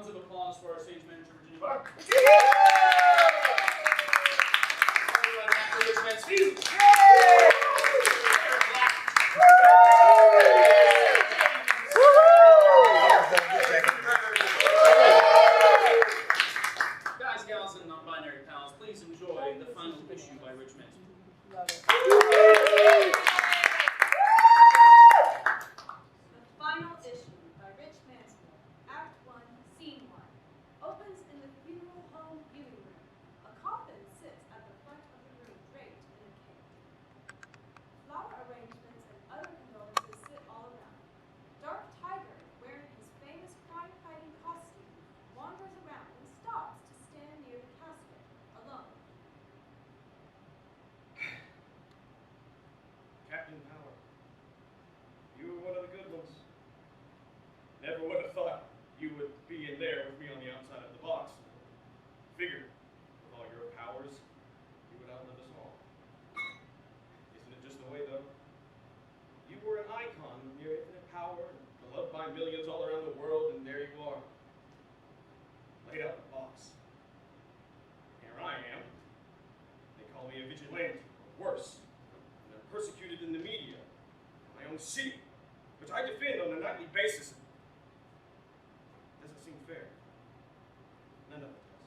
Rounds of applause for our stage manager, Virginia Barr. Everyone after Rich Mansfield. Guys, gals, and non-binary pals, please enjoy the final issue by Rich Mansfield. Love it. The final issue by Rich Mansfield, Act 1, Scene 1, opens in the funeral home viewing room. A coffin sits at the front of the room, draped in a cape. Flower arrangements and other condolences sit all around. Dark Tiger, wearing his famous crime-fighting costume, wanders around and stops to stand near the casket, alone. Captain Power, you were one of the good ones. Never would have thought you would be in there with me on the outside of the box. Figured, with all your powers, you would outlive us all. Isn't it just the way, though? You were an icon of your infinite power, beloved by millions all around the world, and there you are, laid out in a box. Here I am. They call me a vigilante, or worse. And I'm persecuted in the media, in my own city, which I defend on a nightly basis. Doesn't seem fair. None of it does.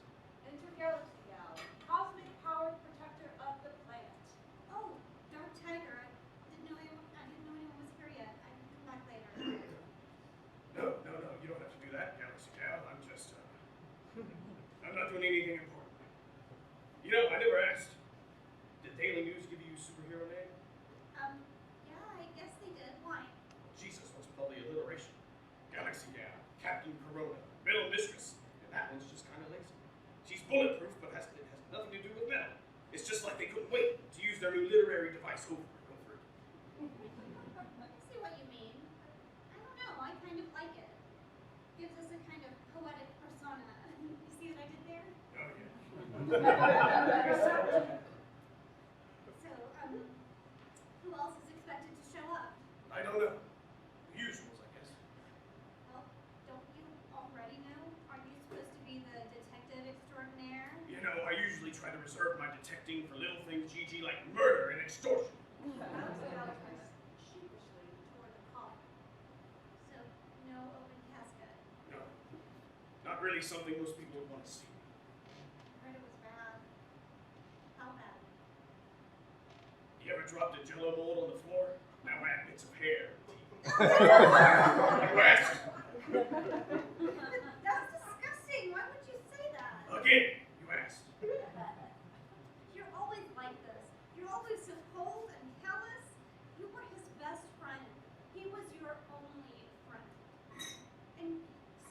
Intergalaxy Gal, cosmic power protector of the planet. Oh, Dark Tiger. I didn't know anyone was here yet. I can come back later. No, you don't have to do that, Galaxy Gal. I'm just, I'm not doing anything important. You know, I never asked. Did Daily News give you a superhero name? Yeah, I guess they did. Why? Jesus, what's with all the alliteration? Galaxy Gal, Captain Corona, Metal Mistress, and that one's just kind of lazy. She's bulletproof, but it has nothing to do with metal. It's just like they couldn't wait to use their new literary device over and over again. I see what you mean. I don't know. I kind of like it. Gives us a kind of poetic persona. You see what I did there? Oh, yeah. So, who else is expected to show up? I don't know. The usuals, I guess. Well, don't you already know? Aren't you supposed to be the detective extraordinaire? You know, I usually try to reserve my detecting for little things, GG, like murder and extortion. Alex sheepishly toward the coffin. So, no open casket. No, not really something most people would want to see. I heard it was bad. How bad? You ever dropped a jello mold on the floor? Now add bits of hair. You asked. That's disgusting. Why would you say that? Again, you asked. You're always like this. You're always so cold and callous. You were his best friend. He was your only friend. And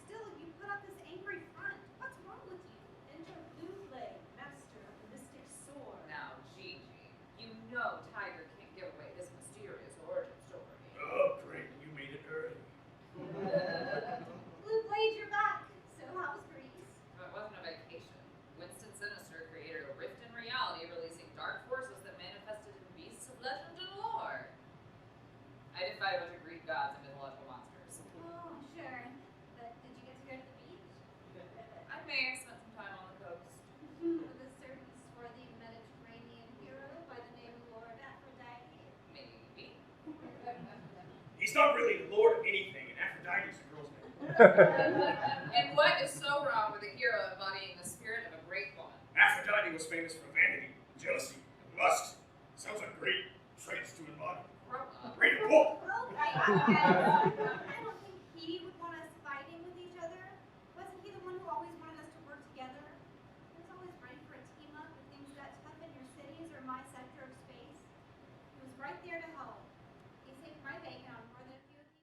still, you put up this angry front. What's wrong with you? Enter Blue Blade, master of the mystic sword. Now, Gigi, you know Tiger can't give away his mysterious origin story. Oh, great, you made it early. Blue Blade, you're back. So how was Greece? It wasn't a vacation. Winston Sinister created a rift in reality, releasing dark forces that manifested in beasts of legend and lore. I defy a bunch of Greek gods and mythological monsters. Oh, sure. But did you get to go to the beach? I may have spent some time on the coast. With a certain swarthy Mediterranean hero by the name of Lord Aphrodite? Maybe. He's not really the lord of anything, and Aphrodite's a girl's name. And what is so wrong with a hero embodying the spirit of a great woman? Aphrodite was famous for vanity, jealousy, and lust. Sounds like great traits to embody. Grow up. Read a book. Okay. I don't think he would want us fighting with each other. Wasn't he the one who always wanted us to work together? He was always ready for a team up if things got tough in your cities or my sector of space. He was right there to help. He saved my bacon on more than a few of these.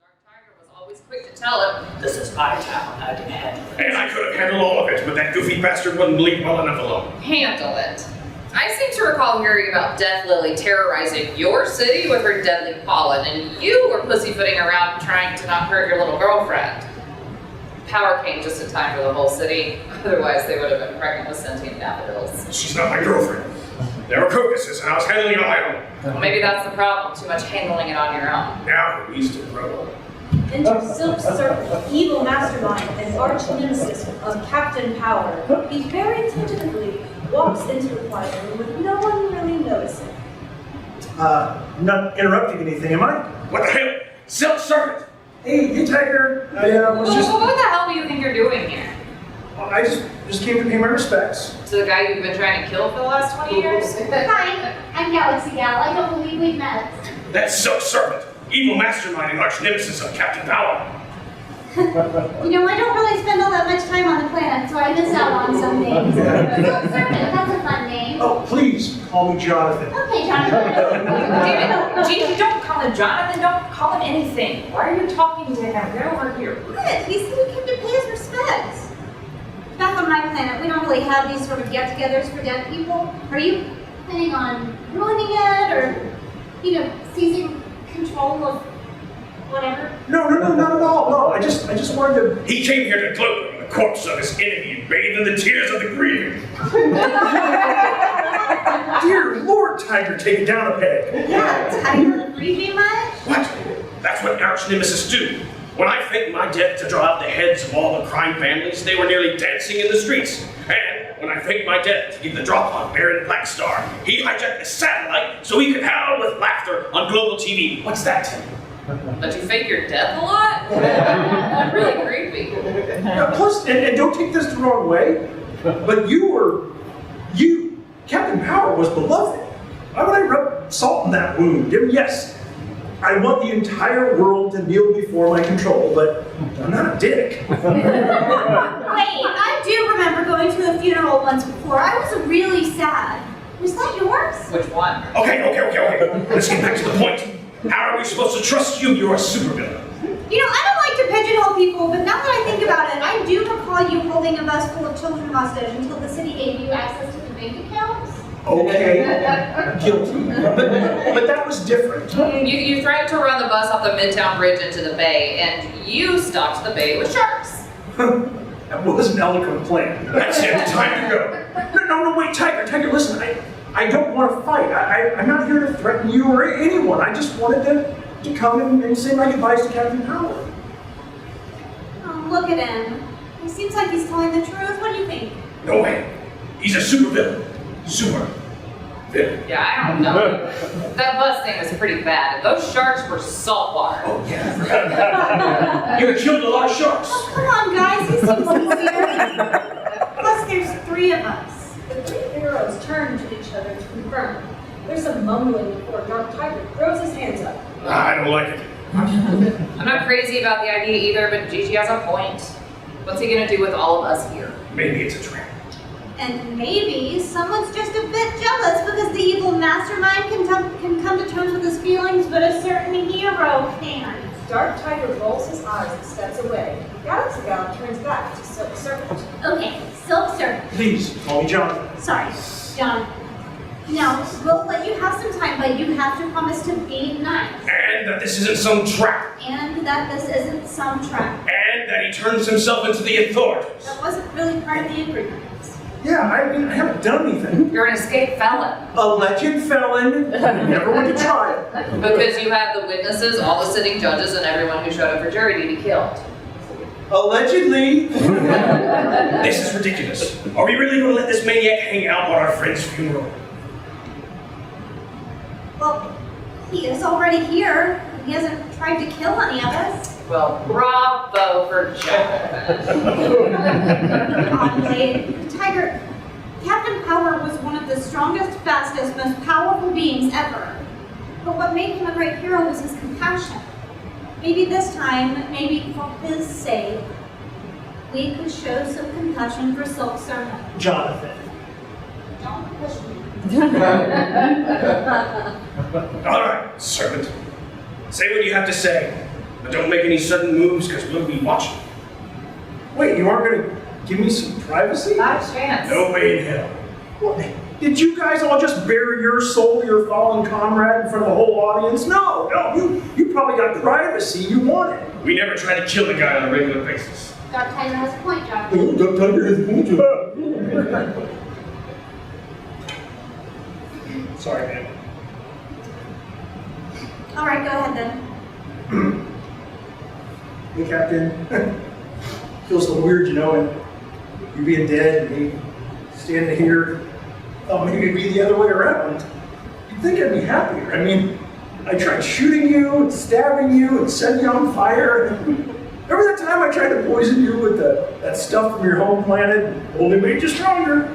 Dark Tiger was always quick to tell him, "This is my town, I can handle it." And I could have handled all of it, but that goofy bastard wouldn't leave well enough alone. Handle it. I seem to recall hearing about Death Lily terrorizing your city with her deadly pollen, and you were pussyfooting around trying to not hurt your little girlfriend. Power came just in time for the whole city, otherwise they would have been pregnant with sentient daffodils. She's not my girlfriend. There were crocuses, and I was handling it on my own. Well, maybe that's the problem, too much handling it on your own. Now it needs to grow. Enter Silk Serpent, evil mastermind and arch nemesis of Captain Power. He very tentatively walks into the quiet room with no one really noticing. Not interrupting anything, am I? What the hell? Silk Serpent! Hey, Tiger. I was just. What the hell do you think you're doing here? I just came to pay my respects. To the guy you've been trying to kill for the last 20 years? Hi, I'm Galaxy Gal. I don't believe we've met. That's Silk Serpent, evil mastermind and arch nemesis of Captain Power. You know, I don't really spend all that much time on the planet, so I miss out on some things. Silk Serpent, that's a fun name. Oh, please call me Jonathan. Okay, Jonathan. David, Gigi, don't call him Jonathan. Don't call him anything. Why are you talking to him? Get over here. What? He said he came to pay his respects. Back on my planet, we don't really have these sort of get-togethers for dead people. Are you planning on ruining it, or, seizing control of whatever? No, not at all. No, I just wanted to. He came here to gloat on the corpse of his enemy and bathe in the tears of the grieving. Dear Lord, Tiger, take it down a peg. Yeah, Tiger, grieve me much? What? That's what arch nemesis do. When I faked my death to draw out the heads of all the crime families, they were nearly dancing in the streets. And when I faked my death to give the drop on Baron Blackstar, he hijacked the satellite so he could howl with laughter on global TV. What's that, Tim? But you fake your death a lot? Really creepy. Plus, and don't take this the wrong way, but you, Captain Power, was beloved. Why would I rub salt in that wound? Yes, I want the entire world to kneel before my control, but I'm not a dick. Wait, I do remember going to a funeral once before. I was really sad. Was that yours? Which one? Okay. Let's get back to the point. How are we supposed to trust you? You're a supervillain. You know, I don't like to pigeonhole people, but now that I think about it, I do recall you holding a bus full of children hostage until the city gave you access to the bank accounts. Okay, guilty. But that was different. You threatened to run the bus off the Midtown Bridge into the bay, and you stocked the bay with sharks. That was an eloquent plan. That's it. Time to go. No, wait, Tiger, listen, I don't want to fight. I'm not here to threaten you or anyone. I just wanted to come and say my goodbyes to Captain Power. Oh, look at him. He seems like he's telling the truth. What do you think? No way. He's a supervillain. Supervillain. Yeah, I don't know. That bus thing was pretty bad. Those sharks were saltwater. Oh, yeah, I forgot about that. You killed a lot of sharks. Oh, come on, guys. He seems sincere. Plus, there's 3 of us. The 3 heroes turn to each other to confirm. There's some mumbling before Dark Tiger throws his hands up. I don't like it. I'm not crazy about the idea either, but Gigi has a point. What's he gonna do with all of us here? Maybe it's a trap. And maybe someone's just a bit jealous because the evil mastermind can come to terms with his feelings, but a certain hero can't. Dark Tiger rolls his eyes and steps away. Galaxy Gal turns back to Silk Serpent. Okay, Silk Serpent. Please, call me Jonathan. Sorry, John. No, we'll let you have some time, but you have to promise to be nice. And that this isn't some trap. And that this isn't some trap. And that he turns himself into the authorities. That wasn't really part of the agreement. Yeah, I haven't done anything. You're an escaped felon. Alleged felon. Never went to trial. Because you have the witnesses, all the sitting judges, and everyone who showed up for jury duty killed. Allegedly. This is ridiculous. Are we really going to let this maniac hang out on our friend's funeral? Well, he is already here. He hasn't tried to kill any of us. Well, bravo for Jonathan. Oddly, Tiger, Captain Power was one of the strongest, fastest, most powerful beings ever. But what made him a great hero was his compassion. Maybe this time, maybe for his sake, we could show some compassion for Silk Serpent. Jonathan. Don't push me. All right, Serpent. Say what you have to say, but don't make any sudden moves because we'll be watching. Wait, you aren't going to give me some privacy? Not a chance. No way in hell. What? Did you guys all just bare your soul to your fallen comrade in front of the whole audience? No, you probably got privacy you wanted. We never try to kill the guy on a regular basis. Dark Tiger has a point, John. Oh, Dark Tiger has a point. Sorry, man. All right, go ahead then. Hey, Captain. Feels a little weird, you know, and you being dead and me standing here. Thought maybe it'd be the other way around. You'd think I'd be happier. I mean, I tried shooting you and stabbing you and setting you on fire. Remember that time I tried to poison you with that stuff from your home planet? Only made you stronger.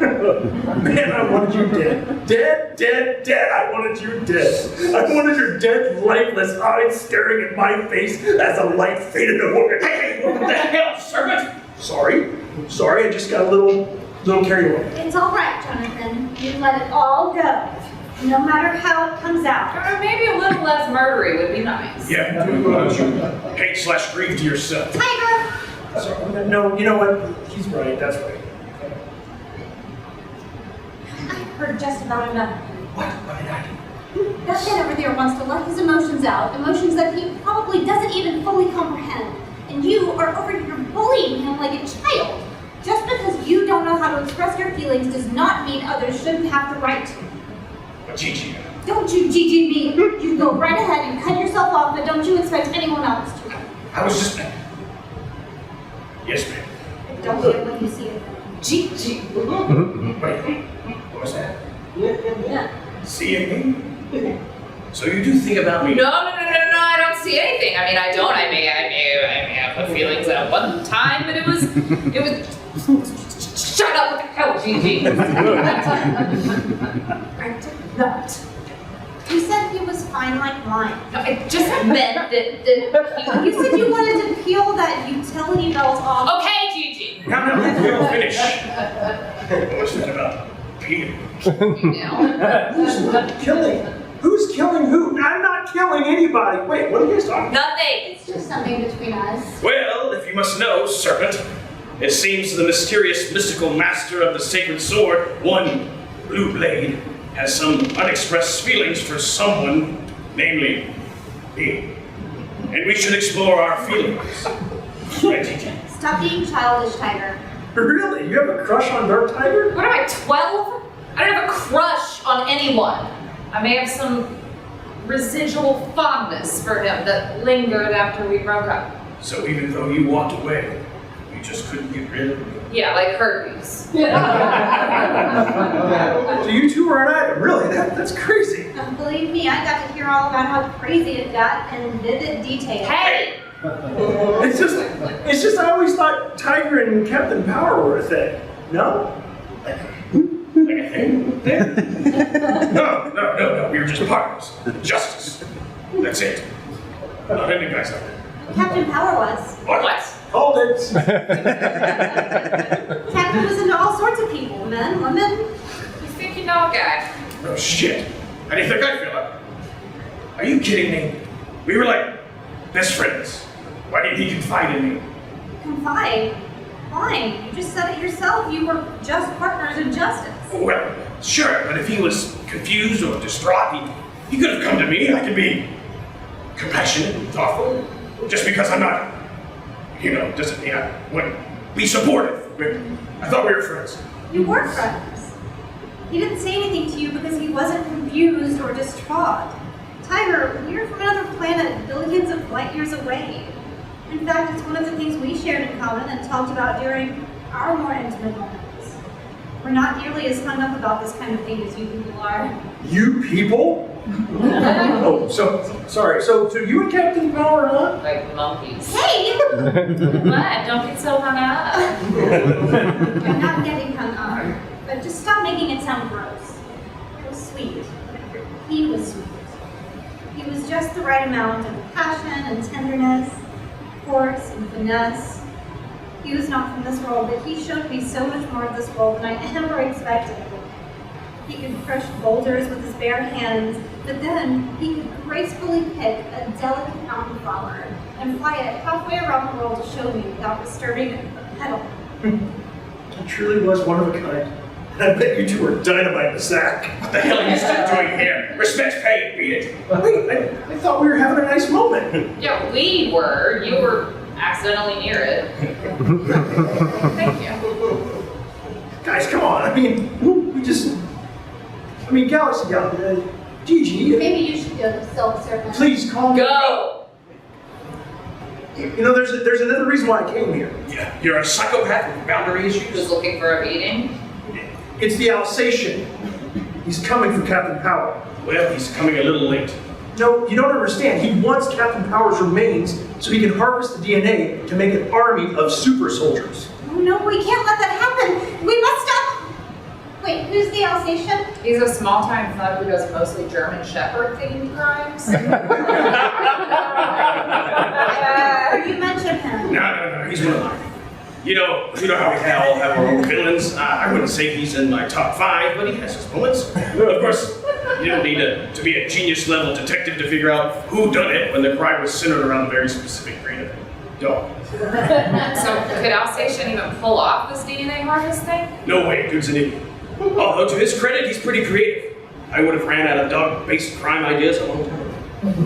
Man, I wanted you dead. Dead, dead, dead. I wanted you dead. I wanted your dead, lifeless eyes staring at my face as the light faded away. Hey, what the hell, Serpent? Sorry, I just got a little carried away. It's all right, Jonathan. You let it all go, no matter how it comes out. Or maybe a little less murdery would be nice. Yeah, hate/grieve to yourself. Tiger! Sorry, no, you know what? He's right, that's right. I've heard just about enough. What did I do? That man over there wants to let his emotions out, emotions that he probably doesn't even fully comprehend. And you are over here bullying him like a child. Just because you don't know how to express your feelings does not mean others shouldn't have the right to. But Gigi, Don't you GG me. You go right ahead and cut yourself off, but don't you expect anyone else to. I was just... Yes, ma'am. Don't get what you see of them. Gigi. Wait, what was that? Yeah. Seeing me? So you do think about me? No, I don't see anything. I mean, I don't. I may have put feelings at one time, but it was. Shut up! What the hell, Gigi? I did not. You said he was fine like wine. No, I just meant that You said you wanted to peel that utility belt off. Okay, Gigi. No, we'll finish. What was that about? Peter. Who's killing who? I'm not killing anybody. Wait, what are you guys talking about? Nothing. It's just something between us. Well, if you must know, Serpent, it seems the mysterious mystical master of the sacred sword, one blue blade, has some unexpressed feelings for someone, namely me. And we should explore our feelings. Right, Gigi? Stop being childish, Tiger. Really? You have a crush on Dark Tiger? What am I, 12? I don't have a crush on anyone. I may have some residual fondness for him that lingered after we broke up. So even though you walked away, you just couldn't get rid of me? Yeah, like herpes. So you two are an item. Really? That's crazy. Believe me, I got to hear all about how crazy it got in vivid detail. Hey! It's just I always thought Tiger and Captain Power were a thing. No? Like a thing? No. We were just partners. Justice. That's it. Not any guys out there. Captain Power was. What? Called it. Captain was into all sorts of people. Men, women. You think you know a guy? Oh shit. How do you think I feel? Are you kidding me? We were like best friends. Why did he confide in me? Confide? Fine. You just said it yourself. You were just partners in justice. Well, sure, but if he was confused or distraught, he could have come to me. I could be compassionate and thoughtful. Just because I'm not, doesn't mean I wouldn't be supportive. I thought we were friends. You were friends. He didn't say anything to you because he wasn't confused or distraught. Tiger, we're from another planet billions of light years away. In fact, it's one of the things we shared in common and talked about during our more intimate moments. We're not nearly as hung up about this kind of thing as you people are. You people? Oh, sorry. So you and Captain Power, huh? Like monkeys. Hey! What? Don't get so hung up. I'm not getting hung up, but just stop making it sound gross. It was sweet. He was sweet. He was just the right amount of passion and tenderness, force and finesse. He was not from this world, but he showed me so much more of this world than I ever expected. He could crush boulders with his bare hands, but then he could gracefully pick a delicate mountain flower and fly it halfway around the world to show me without disturbing a petal. He truly was one of a kind. And I bet you two were dynamite in the sack. What the hell are you still doing here? Respect paid, beat it. Wait, I thought we were having a nice moment. Yeah, we were. You were accidentally near it. Thank you. Guys, come on. Galaxy Gal, Gigi. Maybe you should go to Serpent. Please call me. Go! You know, there's another reason why I came here. Yeah, you're a psychopath with boundary Who's issues? looking for a meeting? It's the Alsatian. He's coming for Captain Power. Well, he's coming a little late. No, you don't understand. He wants Captain Power's remains so he can harvest the DNA to make an army of super soldiers. Oh no, we can't let that happen. We must stop. Wait, who's the Alsatian? He's a small-time thug who does mostly German Shepherd-themed crimes. You mentioned him. No, he's one of mine. You know how we all have our own villains? I wouldn't say he's in my top 5, but he has his moments. Of course, you don't need to be a genius-level detective to figure out who done it when the crime was centered around a very specific breed of dog. So could Alsatian even pull off this DNA harvest thing? No way, dude's an idiot. Although to his credit, he's pretty creative. I would have ran out of dog-based crime ideas a long time ago.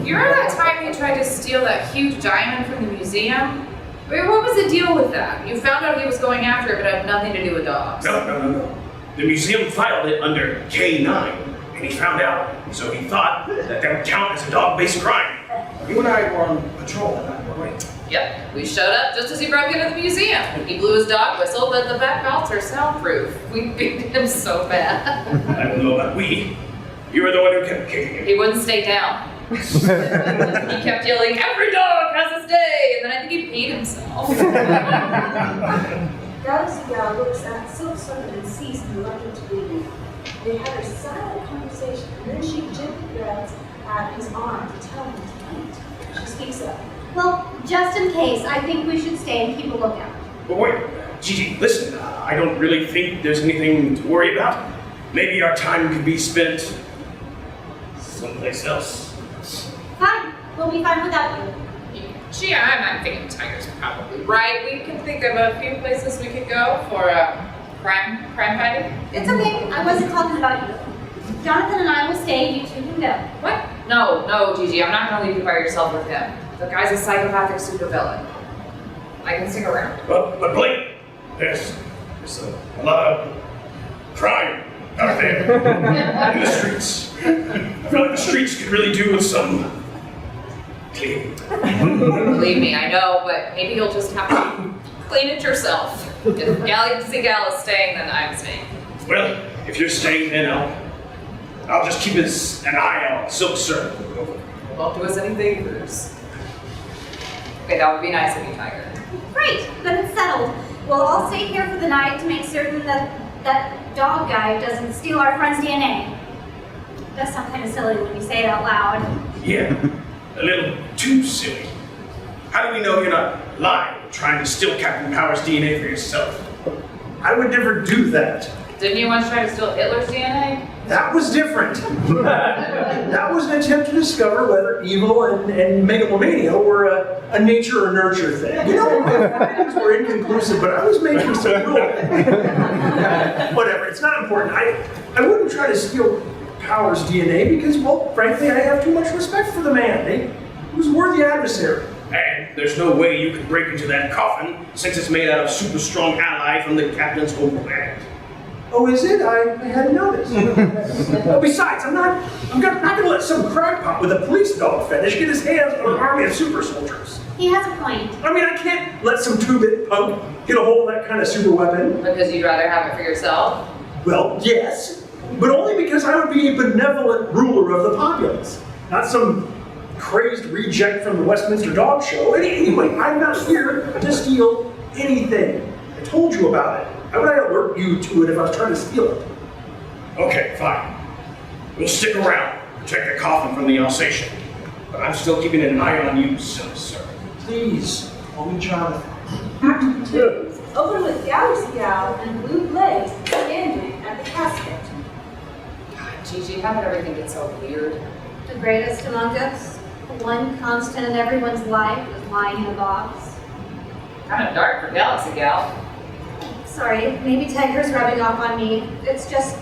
You remember that time you tried to steal that huge diamond from the museum? Wait, what was the deal with that? You found out he was going after it, but it had nothing to do with dogs. No. The museum filed it under K9, and he found out, so he thought that would count as a dog-based crime. You and I were on patrol that night, weren't we? Yep, we showed up just as he broke into the museum. He blew his dog whistle, but the back valves are soundproof. We beat him so bad. I don't know about we. You were the one who kept kicking him. He wouldn't stay down. He kept yelling, "Every dog has its day!" And then I think he peed himself. Galaxy Gal looks at Silk Serpent and sees him reluctant to leave. They had a silent conversation, and then she gently grabs at his arm to tell him to wait. She speaks up. Well, just in case, I think we should stay and keep a lookout. But wait, Gigi, listen, I don't really think there's anything to worry about. Maybe our time could be spent someplace else. Fine, we'll be fine without you. Gee, I'm thinking Tiger's probably right. We can think of a few places we could go for crime fighting. It's okay, I wasn't talking about you. Jonathan and I will stay, you two can go. What? No, Gigi, I'm not gonna leave you by yourself with him. The guy's a psychopathic supervillain. I can stick around. Well, but Blake, there's a lot of crime out there in the streets. I feel like the streets could really do with some cleaning. Believe me, I know, but maybe you'll just have to clean it yourself. If Galaxy Gal is staying, then I'm staying. Well, if you're staying, then I'll just keep an eye out on Silk Serpent. Won't do us any favors. Okay, that would be nice of you, Tiger. Great, then it's settled. We'll all stay here for the night to make certain that that dog guy doesn't steal our friend's DNA. That sounds kind of silly when you say it out loud. Yeah, a little too silly. How do we know you're not lying, trying to steal Captain Power's DNA for yourself? I would never do that. Didn't you once try to steal Hitler's DNA? That was different. That was an attempt to discover whether evil and megalomania were a nature or nurture thing. You know, things were inconclusive, but I was making some rule. Whatever, it's not important. I wouldn't try to steal Power's DNA because, well, frankly, I have too much respect for the man. He was a worthy adversary. And there's no way you could break into that coffin since it's made out of super strong ally from the captain's home planet. Oh, is it? I hadn't noticed. Besides, I'm not gonna let some crackpot with a police dog fetish get his hands on an army of super soldiers. He has a point. I mean, I can't let some two-bit punk get a hold of that kind of super weapon. Because you'd rather have it for yourself? Well, yes, but only because I would be a benevolent ruler of the populace, not some crazed reject from the Westminster Dog Show. Anyway, I'm not here to steal anything. I told you about it. How would I alert you to it if I was trying to steal it? Okay, fine. We'll stick around, check the coffin from the Alsatian. But I'm still keeping an eye on you, Silk Serpent. Please, call me Jonathan. Act 2. Open with Galaxy Gal and Blue Blaze standing at the casket. God, Gigi, how did everything get so weird? The greatest among us. The one constant in everyone's life is lying in a box. Kind of dark for Galaxy Gal. Sorry, maybe Tiger's rubbing off on me. It's just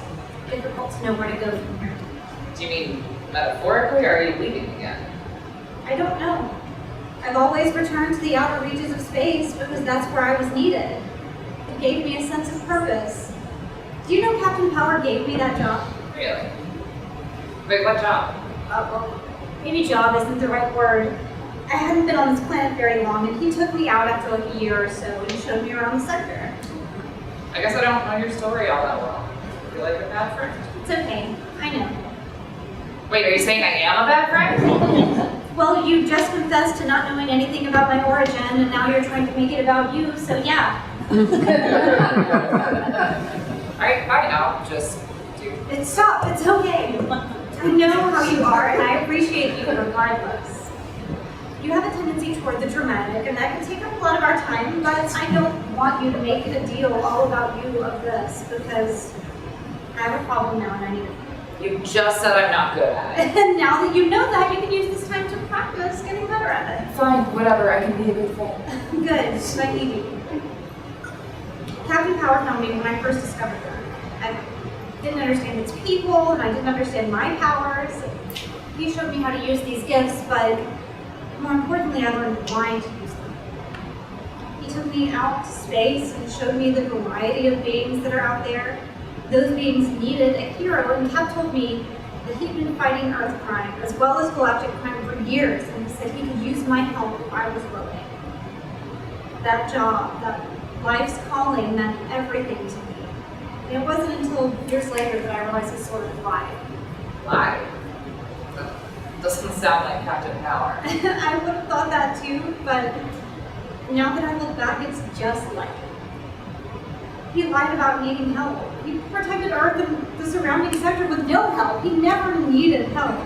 difficult to know where to go from here. Do you mean metaphorically, or are you leaving again? I don't know. I've always returned to the outer reaches of space because that's where I was needed. It gave me a sense of purpose. Do you know Captain Power gave me that job? Really? Wait, what job? Well, maybe job isn't the right word. I hadn't been on this planet very long, and he took me out after like a year or so and showed me around the sector. I guess I don't know your story all that well. You like a bad friend? It's okay, I know. Wait, are you saying I am a bad friend? Well, you just confessed to not knowing anything about my origin, and now you're trying to make it about you, so yeah. I know, just do. Stop, it's okay. I know how you are, and I appreciate you regardless. You have a tendency toward the dramatic, and that can take up a lot of our time, but I don't want you to make it a deal all about you of this, because I have a problem now, and I need it. You just said I'm not good at it. And now that you know that, you can use this time to practice getting better at it. Fine, whatever, I can be a good friend. Good, I need you. Captain Power found me when I first discovered her. I didn't understand its people, and I didn't understand my powers. He showed me how to use these gifts, but more importantly, I learned why to use them. He took me out to space and showed me the variety of beings that are out there. Those beings needed a hero, and Cap told me that he'd been fighting Earth crime as well as galactic crime for years, and he said he could use my help if I was willing. That job, that life's calling, meant everything to me. And it wasn't until years later that I realized he sort of lied. Lie? That doesn't sound like Captain Power. I would have thought that too, but now that I look back, it's just like it. He lied about needing help. He protected Earth and the surrounding sector with no help. He never needed help.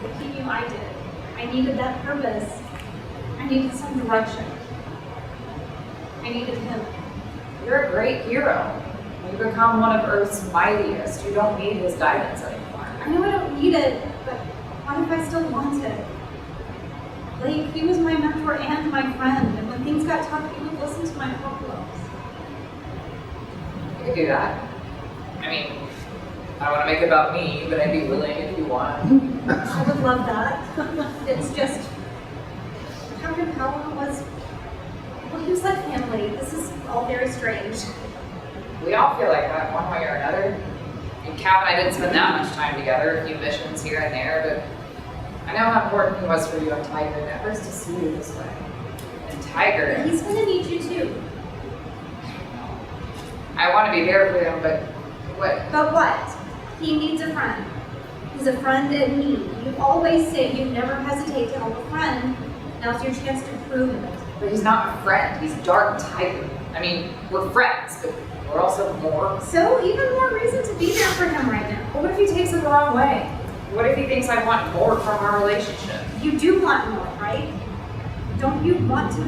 But he knew I did. I needed that purpose. I needed some direction. I needed him. You're a great hero. You become one of Earth's mightiest. You don't need his guidance anymore. I know I don't need it, but what if I still want it? Like, he was my mentor and my friend, and when things got tough, he would listen to my problems. You could do that. I mean, I don't want to make it about me, but I'd be willing if you want. I would love that. It's just, Captain Power was, well, he was like family. This is all very strange. We all feel like that one way or another. And Cap and I didn't spend that much time together, a few missions here and there, but I know how important he was for you and Tiger. It hurts to see you this way. And Tiger, He's gonna need you too. I want to be there for him, but what? But what? He needs a friend. He's a friend in need. You always say you never hesitate to help a friend. Now's your chance to prove it. But he's not a friend. He's Dark Tiger. I mean, we're friends, but we're also more. So even more reason to be there for him right now. But what if he takes it the wrong way? What if he thinks I want more from our relationship? You do want more, right? Don't you want to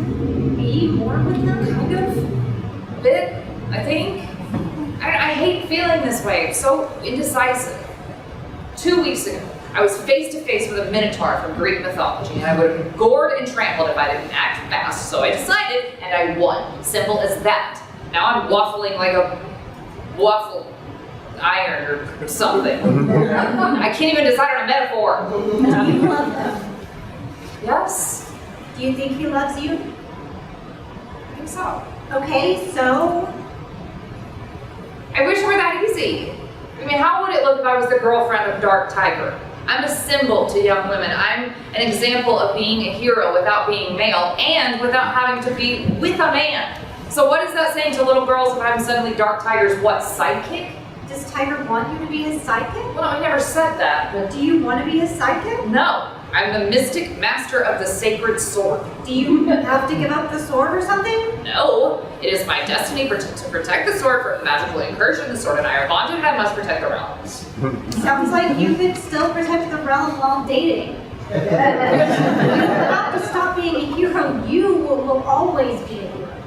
be more with him? Kind of. A bit, I think. I hate feeling this way. It's so indecisive. 2 weeks ago, I was face to face with a minotaur from Greek mythology, and I would have been gored and trampled if I didn't act fast. So I decided, and I won. Simple as that. Now I'm waffling like a waffle iron or something. I can't even decide on a metaphor. Do you love him? Yes, Do you think he loves you? I think so. Okay, so I wish it were that easy. I mean, how would it look if I was the girlfriend of Dark Tiger? I'm a symbol to young women. I'm an example of being a hero without being male and without having to be with a man. So what is that saying to little girls if I'm suddenly Dark Tiger's what, sidekick? does Tiger want you to be his sidekick? Well, I never said that, but Do you want to be his sidekick? no. I'm the mystic master of the sacred sword. Do you have to give up the sword or something? No, it is my destiny to protect the sword from magical incursion. The sword and I are bonded, and I must protect the realms. Sounds like you could still protect the realm while dating. You have to stop being a hero. You will always be a hero.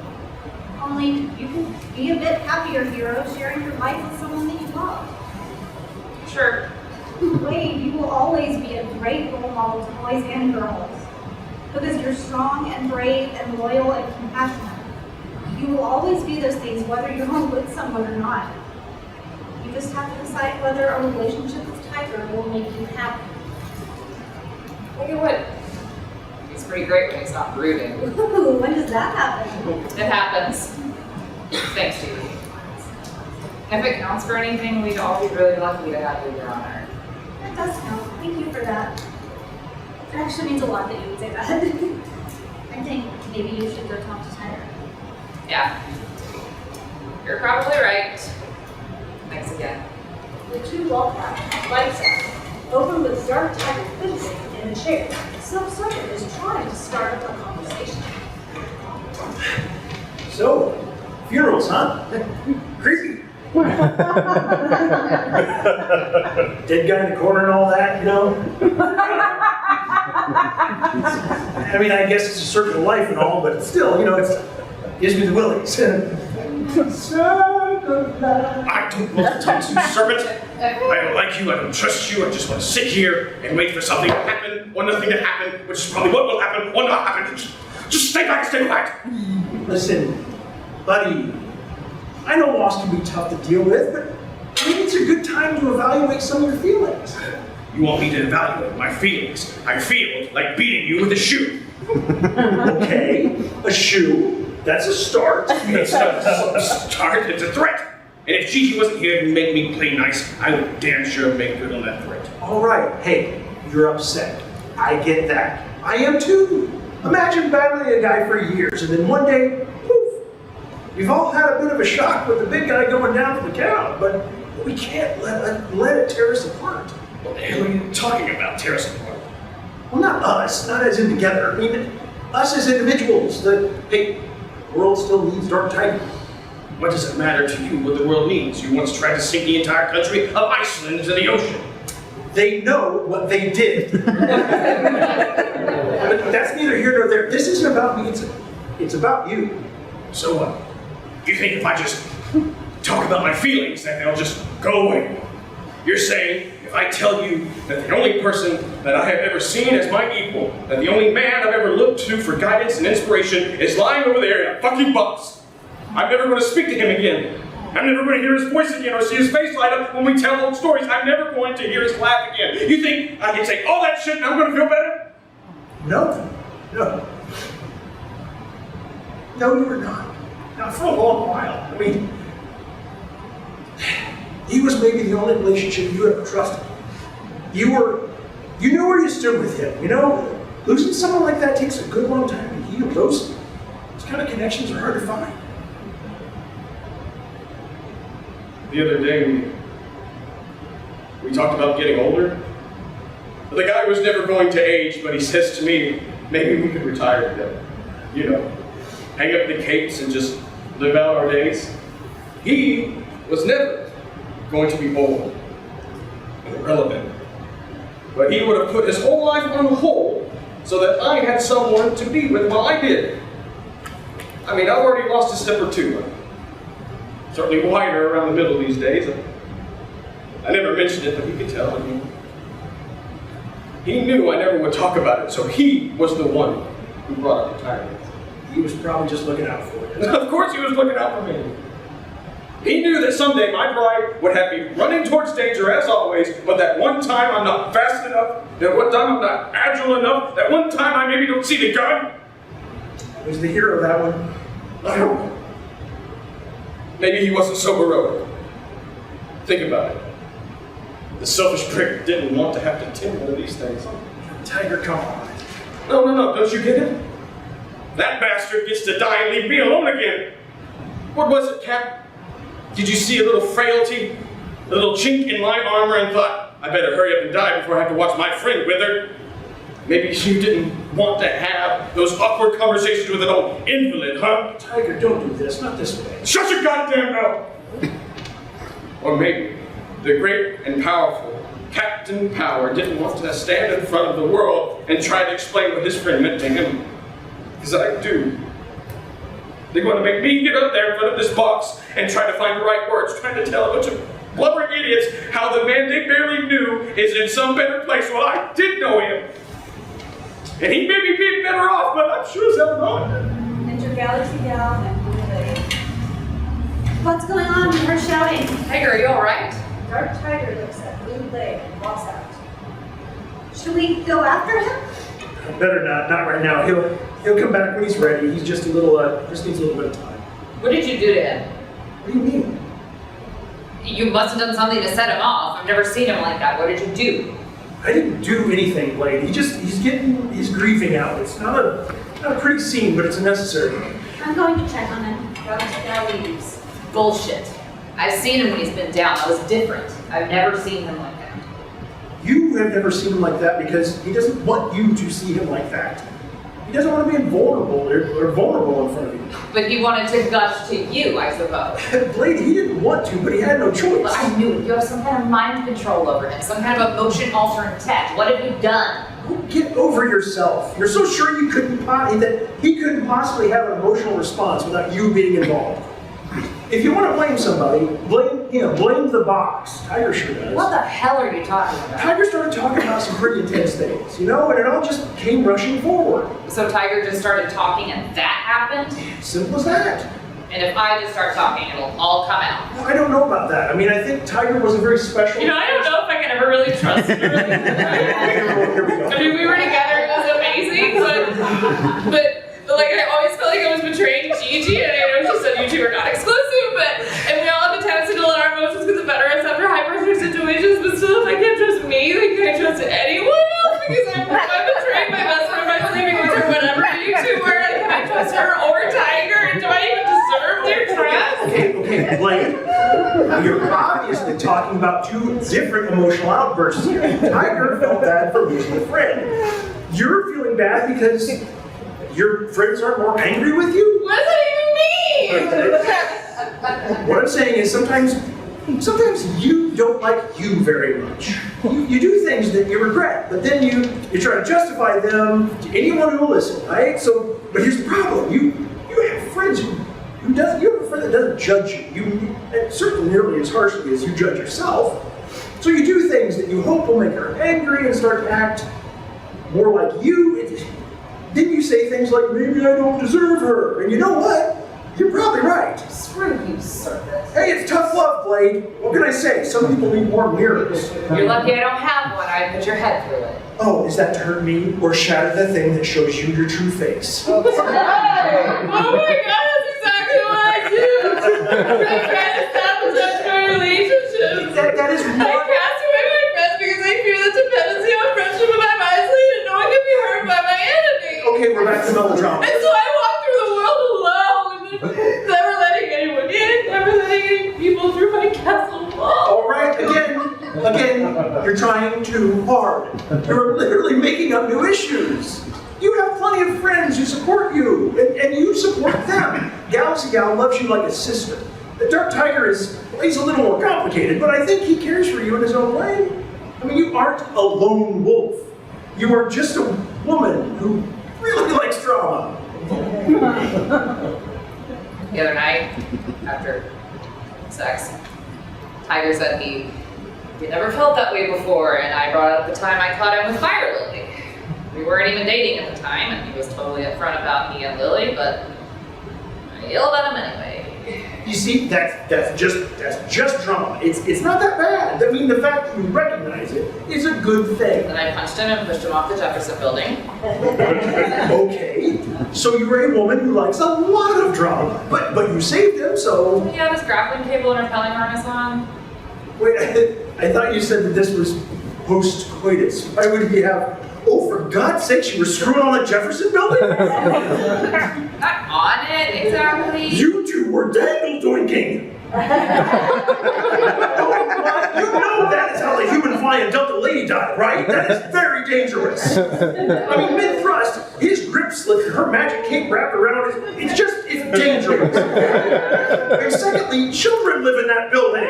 Only you can be a bit happier hero sharing your life with someone that you love. Sure. Wade, you will always be a great role model to boys and girls. Because you're strong and brave and loyal and compassionate. You will always be those things whether you're home with someone or not. You just have to decide whether a relationship with Tiger will make you happy. Look at what? He's pretty great when he's not brooding. Ooh, when does that happen? It happens. Thanks to you. If it counts for anything, we'd all be really lucky to have you here on Earth. That does count. Thank you for that. It actually means a lot that you would say that. I think maybe you should go talk to Tyler. Yeah. You're probably right. Thanks again. The two walk out, lights out, open with dark tiger fiddling in a chair. Serpent is trying to start up a conversation. So, funerals, huh? Creepy. Dead guy in the corner and all that, you know? I mean, I guess it's a circle of life and all, but still, you know, it gives me the willies. I don't want to talk to you, Serpent. I don't like you, I don't trust you, I just want to sit here and wait for something to happen, or nothing to happen, which is probably what will happen, or not happen. Just stay back, stay quiet. Listen, buddy, I know loss can be tough to deal with, but maybe it's a good time to evaluate some of your feelings. You want me to evaluate my feelings? I feel like beating you with a shoe. Okay, a shoe, that's a start. It's not a start, it's a threat. And if Gigi wasn't here to make me play nice, I would damn sure make good on that threat. All right, hey, you're upset. I get that. I am too. Imagine battling a guy for years, and then one day, poof, we've all had a bit of a shock with the big guy going down from the count, but we can't let it tear us apart. What the hell are you talking about, tear us apart? Well, not us, not as in together. I mean, us as individuals. Hey, the world still needs Dark Tiger. What does it matter to you what the world needs? You once tried to sink the entire country of Iceland into the ocean. They know what they did. But that's neither here nor there. This isn't about me, it's about you. So what? You think if I just talk about my feelings that they'll just go away? You're saying if I tell you that the only person that I have ever seen as my equal, that the only man I've ever looked to for guidance and inspiration is lying over there in a fucking box, I'm never going to speak to him again. I'm never going to hear his voice again or see his face light up when we tell old stories. I'm never going to hear his laugh again. You think I can say all that shit and I'm going to feel better? No. No, you were not. Not for a long while. I mean, he was maybe the only relationship you ever trusted. You knew where you stood with him. You know, losing someone like that takes a good long time to heal. Those kind of connections are hard to find. The other day, we talked about getting older. The guy was never going to age, but he says to me, maybe we could retire together. You know, hang up the capes and just live out our days. He was never going to be old and irrelevant, but he would have put his whole life on hold so that I had someone to be with while I did. I mean, I've already lost a step or two. Certainly wider around the middle these days. I never mentioned it, but he could tell. I mean, he knew I never would talk about it, so he was the one who brought up retirement. He was probably just looking out for you. Of course he was looking out for me. He knew that someday my bride would have me running towards danger as always, but that one time I'm not fast enough, that one time I'm not agile enough, that one time I maybe don't see the gun. Who's the hero of that one? I don't know. Maybe he wasn't so heroic. Think about it. The selfish prick didn't want to have to tend one of these things. Tiger, come on. No, don't you get it? That bastard gets to die and leave me alone again. What was it, Cap? Did you see a little frailty, a little chink in my armor and thought, I better hurry up and die before I have to watch my friend wither? Maybe you didn't want to have those awkward conversations with an old invalid, huh? Tiger, don't do this, not this way. Shut your goddamn mouth! Or maybe the great and powerful Captain Power didn't want to stand in front of the world and try to explain what his friend meant to him. Because I do. They're going to make me get up there in front of this box and try to find the right words, trying to tell a bunch of blubbering idiots how the man they barely knew is in some better place while I did know him. And he may be being better off, but I'm sure as hell not. Enter Galaxy Gal and Blue Lady. What's going on? We heard shouting. Tiger, are you alright? Dark Tiger looks at Blue Lady and walks out. Should we go after him? Better not right now. He'll come back when he's ready. He's just needs a little bit of time. What did you do to him? What do you mean? You must have done something to set him off. I've never seen him like that. What did you do? I I didn't do anything, Blade. He's grieving out. It's not a pretty scene, but it's a necessary one. I'm going to check on him. Now leaves. Bullshit. I've seen him when he's been down. That was different. I've never seen him like that. You have never seen him like that because he doesn't want you to see him like that. He doesn't want to be invulnerable or vulnerable in front of you. But he wanted to gush to you, I suppose. Blade, he didn't want to, but he had no choice. But I knew it. You have some kind of mind control over him, some kind of emotion altering tech. What have you done? Get over yourself. You're so sure that he couldn't possibly have an emotional response without you being involved. If you want to blame somebody, blame him. Blame the box. Tiger sure does. What the hell are you talking about? Tiger started talking about some pretty intense things, and it all just came rushing forward. So Tiger just started talking and that happened? Simple as that. And if I just start talking, it'll all come out. Well, I don't know about that. I mean, I think Tiger was a very special... I don't know if I can ever really trust her. Here we go. I mean, we were together, it was amazing, but like, I always felt like I was betraying Gigi, and I know she said you two are not exclusive, and we all have a tendency to let our emotions get the better of us after high-pressure situations, but still, if I can't trust me, then can I trust anyone else? Because I'm betraying my best friend by sleeping with her, whatever you two were, and can I trust her or Tiger, and do I even deserve their trust? Okay, Blade, you're obviously talking about two different emotional outbursts here. Tiger felt bad for losing a friend. You're feeling bad because your friends aren't more angry with you? What does that even mean? What I'm saying is sometimes you don't like you very much. You do things that you regret, but then you try to justify them to anyone who will listen, right? So, but here's the problem. You have friends you have a friend that doesn't judge you. And certainly nearly as harshly as you judge yourself. So you do things that you hope will make her angry and start to act more like you. Then you say things like, maybe I don't deserve her. And you know what? You're probably right. Screw you, Serpent. Hey, it's tough love, Blade. What can I say? Some people need more mirrors. You're lucky I don't have one. I'd put your head through it. Oh, is that to hurt me or shatter the thing that shows you your true face? Oh my God, that's exactly what I do. I try to sabotage my relationship. That is I what... cast away my friends because I fear the dependency on friendship of my isolated and no one can be hurt by my enemy. Okay, we're back to melodrama. And so I walk through the world alone, never letting anyone in, never letting any people through my castle wall. All right, again, you're trying too hard. You're literally making up new issues. You have plenty of friends who support you, and you support them. Galaxy Gal loves you like a sister. The Dark Tiger he's a little more complicated, but I think he cares for you in his own way. I mean, you aren't a lone wolf. You are just a woman who really likes drama. The other night, after sex, Tiger said he never felt that way before, and I brought up the time I caught him with Fire Lily. We weren't even dating at the time, and he was totally upfront about me and Lily, but I yelled at him anyway. You see, that's just drama. It's not that bad. I mean, the fact that you recognize it is a good thing. Then I punched him and pushed him off the Jefferson building. Okay, so you were a woman who likes a lot of drama, but you saved him, so... He had his grappling cable and repelling harness on. Wait, I thought you said that this was post-coitus. Why would he have... Oh, for God's sake, you were screwing on the Jefferson building? Not on it, exactly. You two were dangle-doinking. You know that is how the human flying Delta Lady died, right? That is very dangerous. I mean, mid-thrust, his grip slipped, her magic cape wrapped around it. It's dangerous. And secondly, children live in that building.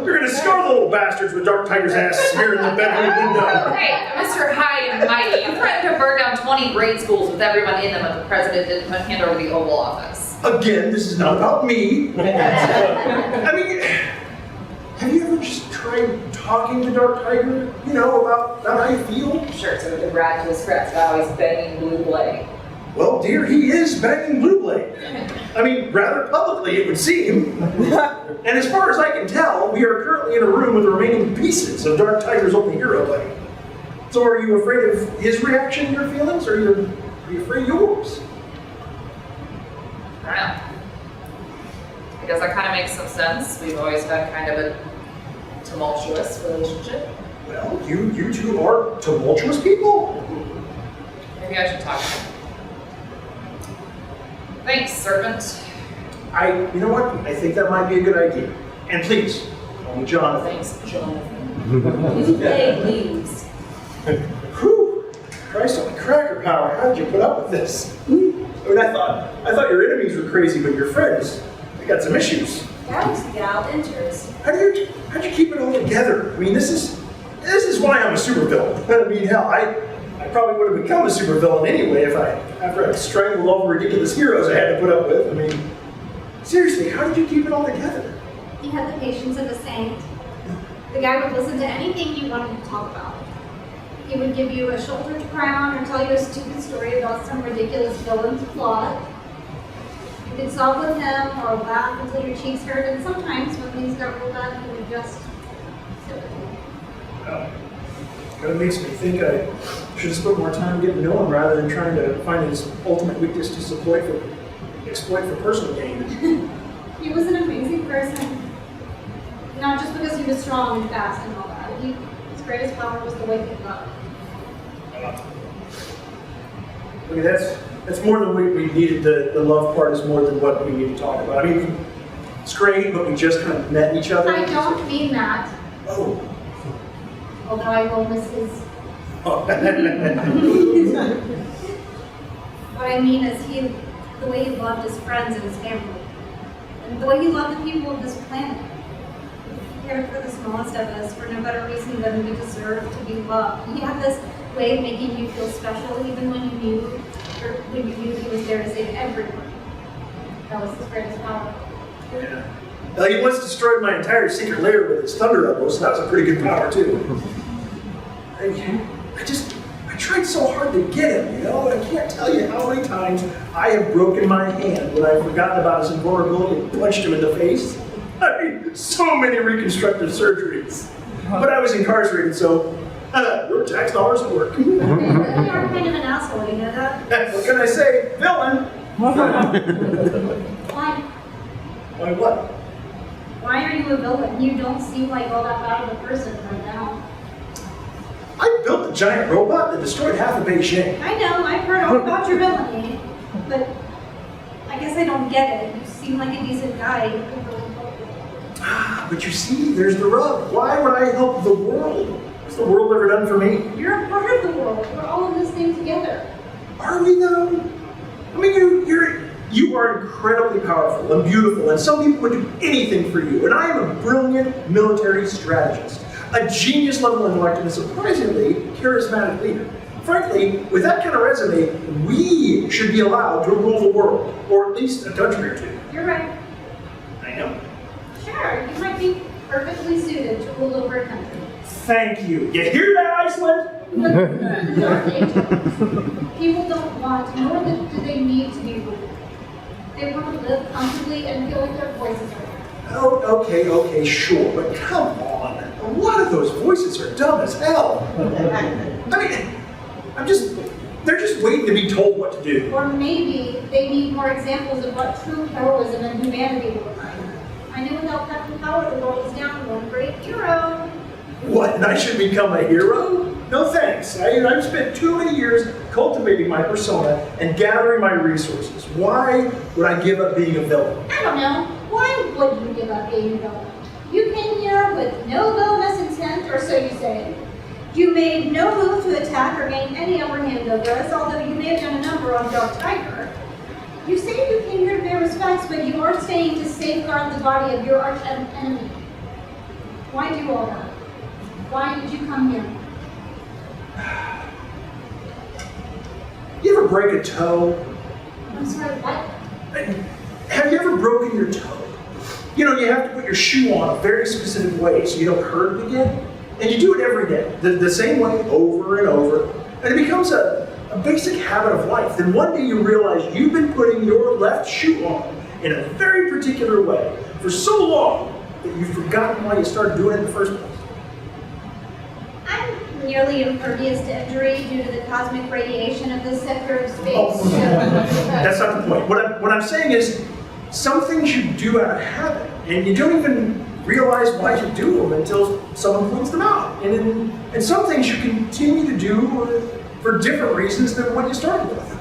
You're gonna scar the little bastards with Dark Tiger's ass smeared in the bedroom window. Hey, Mr. High and Mighty, you threatened to burn down 20 grade schools with everyone in them if the president didn't hand over the Oval Office. Again, this is not about me. I mean, have you ever just tried talking to Dark Tiger? You know, about how you feel? Sure, so we could ride to his scraps about always banging Blue Blade. Well, dear, he is banging Blue Blade. I mean, rather publicly, it would seem. And as far as I can tell, we are currently in a room with the remaining pieces of Dark Tiger's only hero blade. So are you afraid of his reaction to your feelings, or are you afraid of yours? I don't know. I guess that kind of makes some sense. We've always had kind of a tumultuous relationship. Well, you two are tumultuous people. Maybe I should talk to him. Thanks, Serpent. You know what? I think that might be a good idea. And please, call me Jonathan. Thanks, Jonathan. You play please. Whew! Christ on the cracker power, how did you put up with this? I mean, I thought your enemies were crazy, but your friends, they got some issues. Gala's gal enters. How'd you keep it all together? I mean, this is why I'm a supervillain. I mean, hell, I probably would have become a supervillain anyway after I strangled all the ridiculous heroes I had to put up with. I mean, seriously, how did you keep it all together? He had the patience of a saint. The guy would listen to anything you wanted to talk about. He would give you a shoulder to cry on or tell you a stupid story about some ridiculous villain's plot. You could sob with him or laugh until your cheeks hurt, and sometimes when things got real bad, he would just sit with you. Well, kind of makes me think I should have spent more time getting to know him rather than trying to find his ultimate weakness to exploit for personal gain. He was an amazing person. Not just because he was strong and fast and all that. His greatest power was the way he loved. I mean, that's more than we needed. The love part is more than what we need to talk about. I mean, it's great, but we just kind of met each other. I don't mean that. Oh. Although I will miss his. Oh. What I mean is the way he loved his friends and his family. And the way he loved the people of this planet. He cared for the smallest of us for no better reason than we deserve to be loved. He had this way of making you feel special even when you knew he was there to save everyone. That was his greatest power. Yeah. Well, he once destroyed my entire secret lair with his thunder elbow, so that was a pretty good power too. I tried so hard to get him, you know, and I can't tell you how many times I have broken my hand when I've forgotten about his invulnerability and punched him in the face. I mean, so many reconstructive surgeries. But I was incarcerated, so your tax dollars at work. You are kind of an asshole, you know that? What can I say? Villain! Why? Why what? Why are you a villain? You don't seem like all that bad of a person right now. I built a giant robot that destroyed half of Beijing. I know, I've heard all about your villainy, but I guess I don't get it. You seem like a decent guy. You could really help it. But you see, there's the rub. Why would I help the world? What's the world ever done for me? You're a part of the world. We're all in this thing together. Are we though? I mean, you are incredibly powerful and beautiful, and some people would do anything for you. And I am a brilliant military strategist, a genius level intellect, and a surprisingly charismatic leader. Frankly, with that kind of resume, we should be allowed to rule the world, or at least a country or two. You're right. I am. Sure, you might be perfectly suited to rule over a country. Thank you. You hear that, Iceland? People don't want, nor do they need to be ruled. They want to live comfortably and feel like their voices are heard. Oh, okay, sure, but come on. A lot of those voices are dumb as hell. I mean, they're just waiting to be told what to do. Or maybe they need more examples of what true heroism and humanity look like. I know without Captain Power, the world is down to one great hero. What, and I should become a hero? No thanks. I've spent too many years cultivating my persona and gathering my resources. Why would I give up being a villain? I don't know. Why would you give up being a villain? You came here with no villainous intent, or so you say. You made no move to attack or gain any upper hand over us, although you may have done a number on Dark Tiger. You say you came here to pay respects, but you are staying to safeguard the body of your arch enemy. Why do all that? Why did you come here? You ever break a toe? I'm sorry, what? Have you ever broken your toe? You know, you have to put your shoe on a very specific way so you don't hurt it again. And you do it every day, the same way over and over. And it becomes a basic habit of life. Then one day you realize you've been putting your left shoe on in a very particular way for so long that you've forgotten why you started doing it in the first place. I'm nearly impervious to injury due to the cosmic radiation of this sector of space. Oh, that's not the point. What I'm saying is, some things you do out of habit, and you don't even realize why you do them until someone points them out. And some things you continue to do for different reasons than what you started with.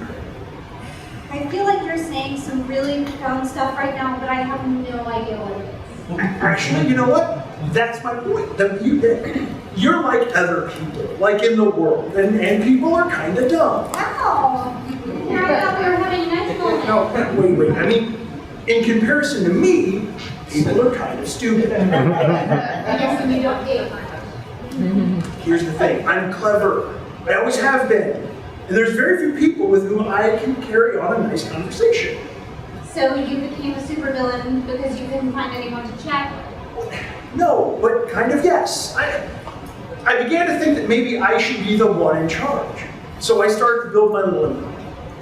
I feel like you're saying some really profound stuff right now, but I have no idea what it is. Actually, you know what? That's my point. You're like other people, like in the world, and people are kind of dumb. Wow! I thought we were having a nice moment. No, wait. I mean, in comparison to me, people are kind of stupid. I guess when you don't date. Here's the thing, I'm clever. I always have been. And there's very few people with whom I can carry on a nice conversation. So you became a supervillain because you couldn't find anyone to chat with? No, but kind of yes. I began to think that maybe I should be the one in charge. So I started to build my little empire.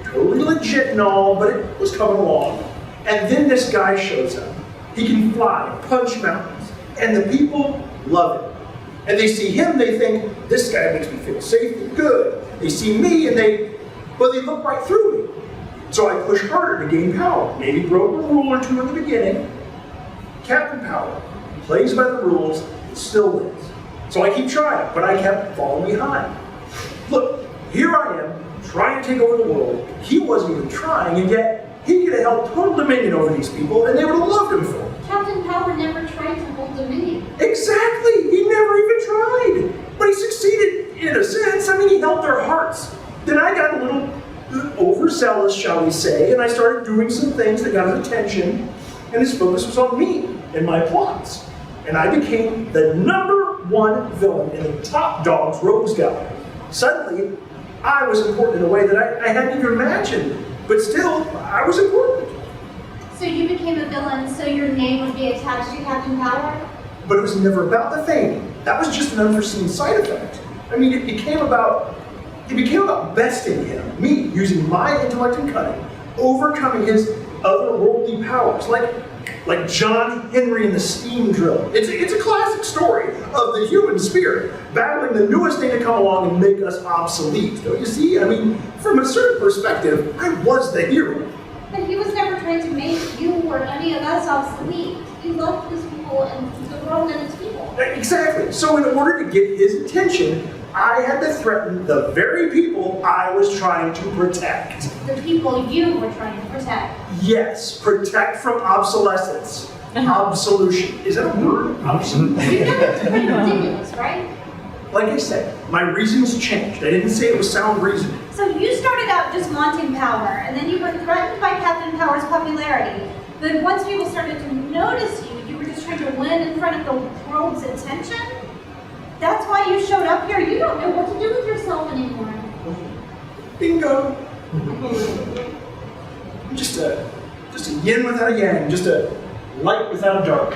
Totally legit and all, but it was coming along. And then this guy shows up. He can fly, punch mountains, and the people love it. And they see him, they think, this guy makes me feel safe and good. They see me and they look right through me. So I push harder to gain power. Maybe broke a rule or two in the beginning. Captain Power plays by the rules, still wins. So I keep trying, but I kept falling behind. Look, here I am, trying to take over the world. He wasn't even trying, and yet he could have held total dominion over these people, and they would have loved him for it. Captain Power never tried to hold dominion. Exactly! He never even tried! But he succeeded, in a sense. I mean, he held their hearts. Then I got a little overzealous, shall we say, and I started doing some things that got his attention, and his focus was on me and my plots. And I became the #1 villain in the top dog's rogues gallery. Suddenly, I was important in a way that I hadn't even imagined, but still, I was important. So you became a villain so your name would be attached to Captain Power? But it was never about the fame. That was just an unforeseen side effect. I mean, it became about besting him, me, using my intellect and cunning, overcoming his otherworldly powers, like John Henry and the steam drill. It's a classic story of the human spirit, battling the newest thing to come along and make us obsolete. Don't you see? I mean, from a certain perspective, I was the hero. But he was never trying to make you or any of us obsolete. He loved his people and the world and its people. Exactly. So in order to get his attention, I had to threaten the very people I was trying to protect. The people you were trying to protect. Yes, protect from obsolescence. Absolution. Is that a word? Absolution. You know it's pretty ridiculous, right? Like I said, my reasons changed. I didn't say it was sound reasoning. So you started out just wanting power, and then you were threatened by Captain Power's popularity. Then once people started to notice you, you were just trying to win in front of the world's attention? That's why you showed up here. You don't know what to do with yourself anymore. Bingo. Just a yin without a yang, just a light without a dark.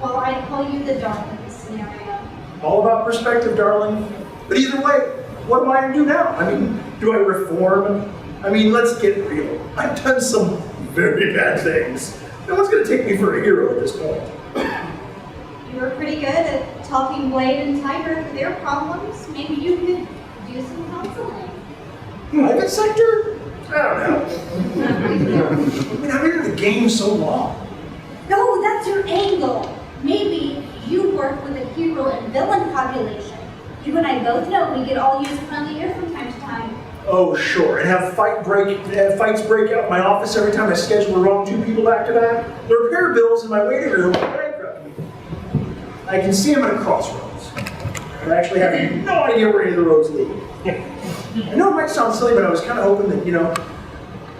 Well, I'd call you the dark in this scenario. All about perspective, darling. But either way, what am I to do now? I mean, do I reform? I mean, let's get real. I've done some very bad things. No one's going to take me for a hero at this point. You were pretty good at talking Blade and Tiger through their problems. Maybe you could do some counseling. Private sector? I don't know. I mean, I've been in the game so long. No, that's your angle. Maybe you work with a hero and villain population. You and I both know we could all use a friendly ear from time to time. Oh, sure. And have fights break out in my office every time I schedule the wrong 2 people back to back. The repair bills in my waiting room are bankrupt me. I can see them at a crossroads. I actually have no idea where any of the roads lead. I know it might sound silly, but I was kind of hoping that,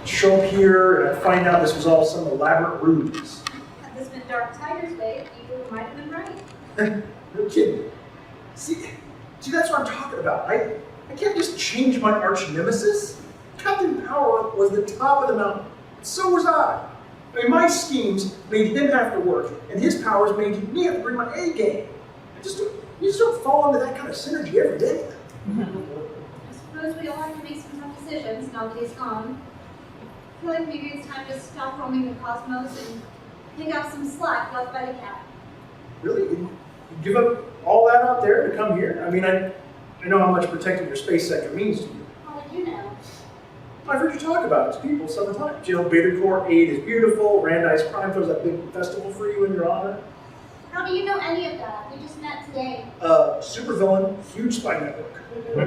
show up here and I'd find out this was all some elaborate ruse. Had this been Dark Tiger's way, you might have been right. No kidding. See, that's what I'm talking about. I can't just change my arch nemesis. Captain Power was the top of the mountain. So was I. I mean, my schemes made him have to work, and his powers made me have to bring my A game. You just don't fall into that kind of synergy every day. I suppose we all have to make some tough decisions now that he's gone. I feel like maybe it's time to stop roaming the cosmos and pick up some slack left by the cat. Really? You give up all that out there to come here? I mean, I know how much protecting your space sector means to you. How would you know? I've heard you talk about it to people several times. Beta Corps 8 is beautiful. Randice Prime throws that big festival for you in your honor. How do you know any of that? We just met today. Supervillain, huge spy network.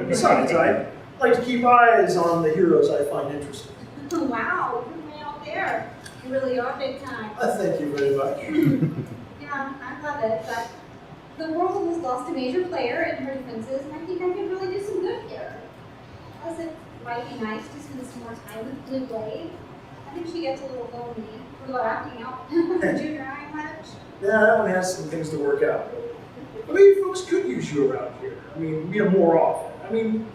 Besides, I like to keep eyes on the heroes I find interesting. Wow, you're way out there. You really are big time. Thank you very much. Yeah, I love it, but the world has lost a major player in her defenses, and I think I could really do some good here. Plus, it might be nice to spend some more time with Blue Blade. I think she gets a little lonely. What about acting out? Junior high much? Yeah, that one has some things to work out. But maybe folks could use you around here. I mean, more often. I mean,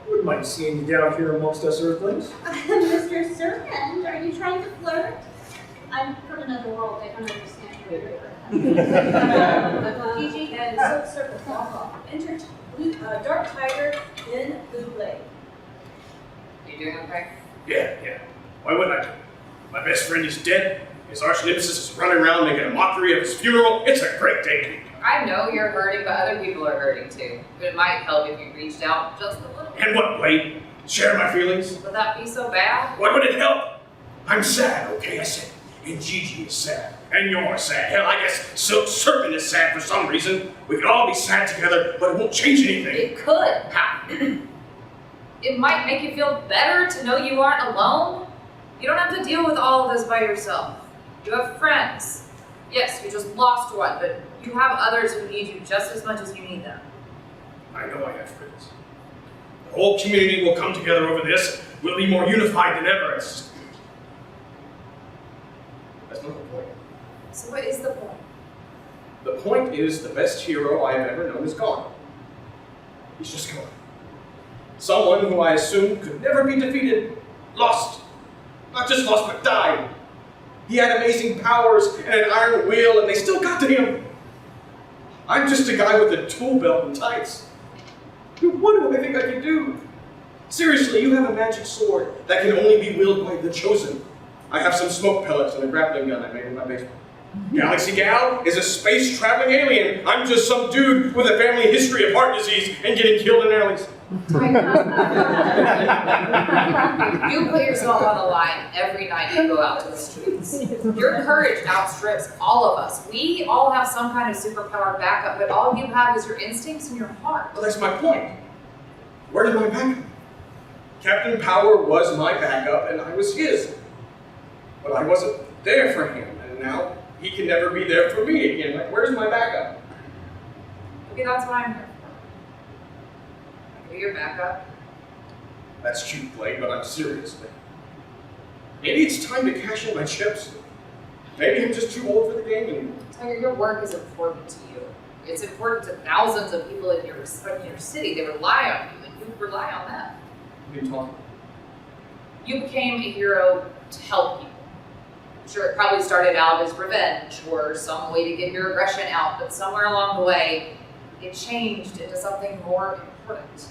I wouldn't mind seeing you down here amongst us Earthlings. Mr. Serpent, are you trying to flirt? I'm from another world. I don't understand your PG and Serpent Alpha. Enter Dark Tiger in Blue Blade. You doing okay? Yeah. Why wouldn't I do? My best friend is dead. His arch nemesis is running around making a mockery of his funeral. It's a great day. I know you're hurting, but other people are hurting too. But it might help if you reached out just a little. And what, Blade? Share my feelings? Would that be so bad? What would it help? I'm sad, okay, I said. And Gigi is sad. And you're sad. Hell, I guess Serpent is sad for some reason. We could all be sad together, but it won't change anything. It could. How? It might make you feel better to know you aren't alone. You don't have to deal with all of this by yourself. You have friends. Yes, you just lost one, but you have others who need you just as much as you need them. I know I have friends. The whole community will come together over this. We'll be more unified than ever. That's not the point. So what is the point? The point is the best hero I have ever known is gone. He's just gone. Someone who I assumed could never be defeated, lost. Not just lost, but died. He had amazing powers and an iron will, and they still got to him. I'm just a guy with a tool belt and tights. What do I think I can do? Seriously, you have a magic sword that can only be wielded by the chosen. I have some smoke pellets and a grappling gun I made in my basement. Galaxy Gal is a space-traveling alien. I'm just some dude with a family history of heart disease and getting killed in alleys. You put yourself on the line every night you go out to the streets. Your courage outstrips all of us. We all have some kind of superpower backup, but all you have is your instincts and your heart. Well, that's my point. Where did my backup? Captain Power was my backup, and I was his. But I wasn't there for him, and now he can never be there for me again. Like, where's my backup? Maybe that's what I'm here for. Be your backup. That's cute, Blade, but I'm serious. Maybe it's time to cash in my chips. Maybe I'm just too old for the game anymore. Tiger, your work is important to you. It's important to thousands of people in your city. They rely on you, and you rely on them. What are you talking about? You became a hero to help people. Sure, it probably started out as revenge or some way to get your aggression out, but somewhere along the way, it changed into something more important.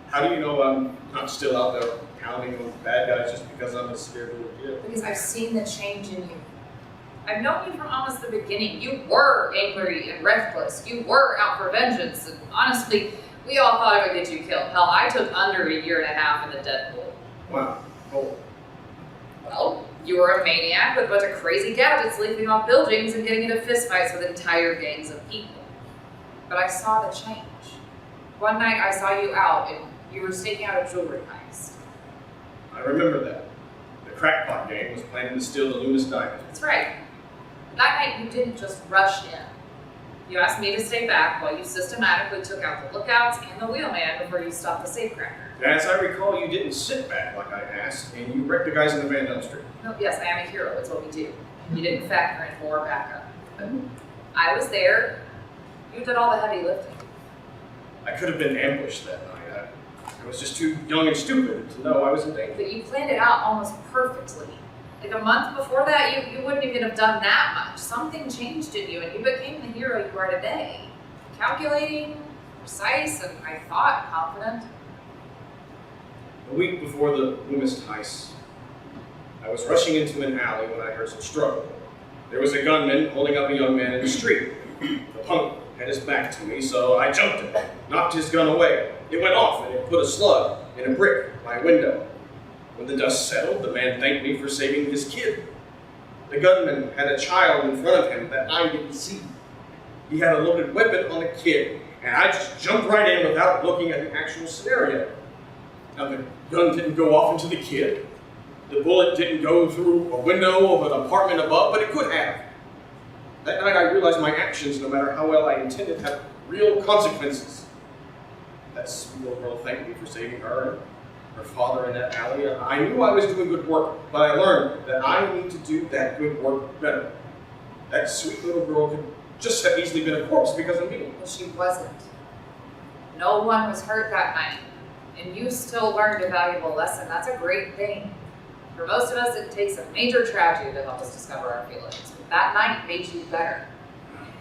How do you know I'm not still out there pounding with bad guys just because I'm a scared little kid? Because I've seen the change in you. I've known you from almost the beginning. You were angry and reckless. You were out for vengeance, and honestly, we all thought it would get you killed. Hell, I took under a year and a half in the dead pool. Wow. Oh. Well, you were a maniac with a bunch of crazy gadgets leaping off buildings and getting into fistfights with entire gangs of people. But I saw the change. One night I saw you out and you were staking out a jewelry heist. I remember that. The crackpot gang was planning to steal the Loomis diamond. That's right. That night you didn't just rush in. You asked me to stay back while you systematically took out the lookouts and the wheelman before you stopped the safecracker. As I recall, you didn't sit back like I asked, and you wrecked the guys in the van down the street. No, yes, I am a hero. It's what we do. You didn't factor in more backup. But I was there. You did all the heavy lifting. I could have been ambushed that night. I was just too young and stupid to know I was in danger. But you planned it out almost perfectly. Like a month before that, you wouldn't even have done that much. Something changed in you, and you became the hero you are today. Calculating, precise, and I thought confident. A week before the Loomis heist, I was rushing into an alley when I heard some struggle. There was a gunman holding up a young man in the street. The punk had his back to me, so I jumped him, knocked his gun away. It went off, and it put a slug in a brick by a window. When the dust settled, the man thanked me for saving his kid. The gunman had a child in front of him that I didn't see. He had a loaded weapon on the kid, and I just jumped right in without looking at the actual scenario. Now, the gun didn't go off into the kid. The bullet didn't go through a window of an apartment above, but it could have. That night I realized my actions, no matter how well I intended, had real consequences. That sweet little girl thanked me for saving her and her father in that alley. I knew I was doing good work, but I learned that I need to do that good work better. That sweet little girl could just have easily been a corpse because of me. But she wasn't. No one was hurt that night, and you still learned a valuable lesson. That's a great thing. For most of us, it takes a major tragedy to help us discover our feelings. But that night made you better.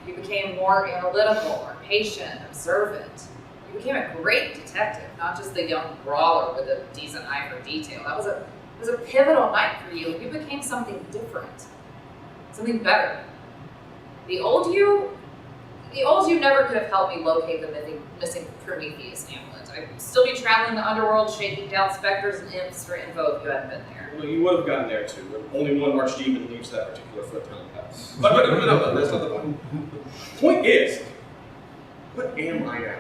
You became more analytical, more patient, observant. You became a great detective, not just the young brawler with a decent eye for detail. It was a pivotal night for you. You became something different, something better. The old you never could have helped me locate the missing Prometheus amulet. I'd still be traveling the underworld, shaking down specters and imps for info if you hadn't been there. Well, you would have gotten there too, but only one archdemon leaves that particular foothill pass. But no, that's not the point. The point is, what am I now?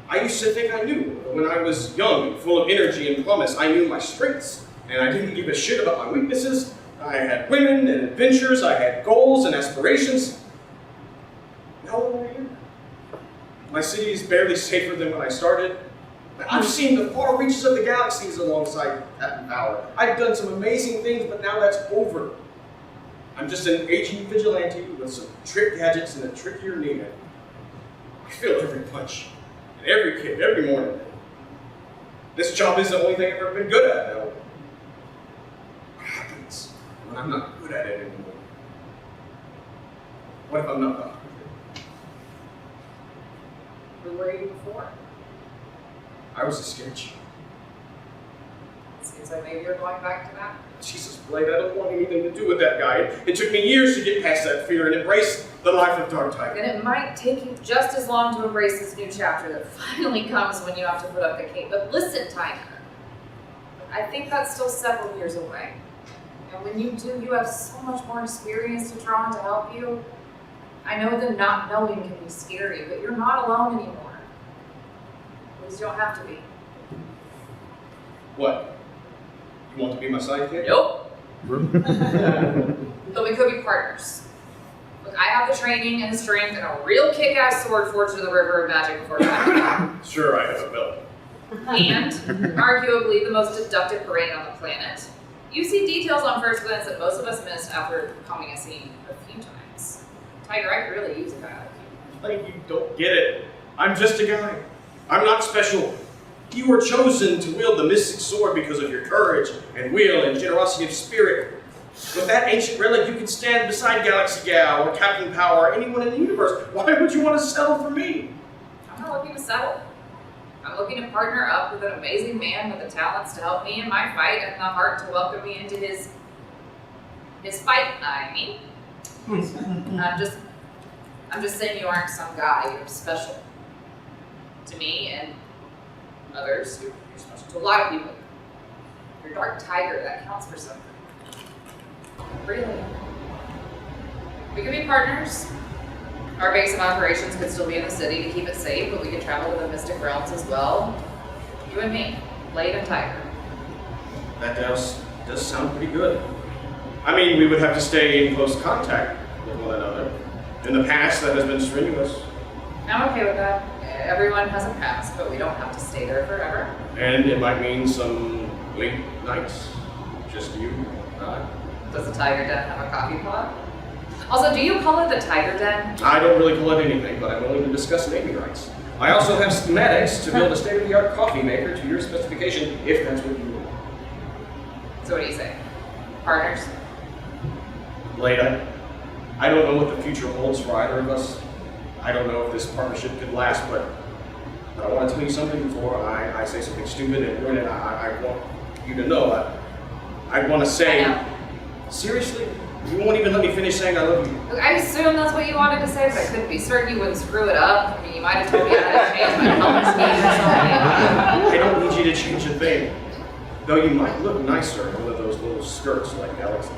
I used to think I knew. When I was young and full of energy and promise, I knew my strengths, and I didn't give a shit about my weaknesses. I had women and adventures, I had goals and aspirations. Now what am I here? My city is barely safer than when I started. I've seen the far reaches of the galaxies alongside Captain Power. I've done some amazing things, but now that's over. I'm just an aging vigilante with some trick gadgets and a trickier Nina. I feel every punch, and every kick, every morning. This job is the only thing I've ever been good at now. What happens when I'm not good at it anymore? What if I'm not good? Who were you before? I was a sketch. Seems like maybe you're going back to that. Jesus, Blade, I don't want anything to do with that guy. It took me years to get past that fear and embrace the life of Dark Tiger. And it might take you just as long to embrace this new chapter that finally comes when you have to put up the cape. But listen, Tiger, I think that's still several years away. And when you do, you have so much more experience to draw on to help you. I know that not knowing can be scary, but you're not alone anymore. At least you don't have to be. What? You want to be my sidekick? Nope. But we could be partners. Look, I have the training and the strength and a real kick-ass sword forged to the river of magic before battle. Sure, I have a belt. And, arguably, the most deductive brain on the planet. You see details on first glance that most of us missed after calming a scene a few times. Tiger, I could really use a guy like you. Like you don't get it. I'm just a guy. I'm not special. You were chosen to wield the mystic sword because of your courage and will and generosity of spirit. With that ancient relic, you could stand beside Galaxy Gal or Captain Power or anyone in the universe. Why would you want to settle for me? I'm not looking to settle. I'm looking to partner up with an amazing man with the talents to help me in my fight and the heart to welcome me into his fight, I mean. I'm just saying you aren't some guy, you're special. To me and others, you're special to a lot of people. You're Dark Tiger, that counts for something. Really. We could be partners. Our base of operations could still be in the city to keep it safe, but we could travel to the Mystic Realms as well. You and me, Blade and Tiger. That does sound pretty good. I mean, we would have to stay in close contact with one another. In the past, that has been strenuous. I'm okay with that. Everyone has a past, but we don't have to stay there forever. And it might mean some late nights. Just you and I. Does the Tiger Den have a coffee pot? Also, do you call it the Tiger Den? I don't really call it anything, but I'm willing to discuss naming rights. I also have schematics to build a state-of-the-art coffee maker to your specification, if that's what you want. So what do you say? Partners? Blade, I don't know what the future holds for either of us. I don't know if this partnership could last, but I want to tell you something before I say something stupid and ruin it. I want you to know. I want to say, I know. Seriously? You won't even let me finish saying I love you. Look, I assume that's what you wanted to say, but I couldn't be certain you wouldn't screw it up. I mean, you might have told me I had to change my color scheme or something. I don't need you to change a thing. Though you might look nicer in one of those little skirts like Alex.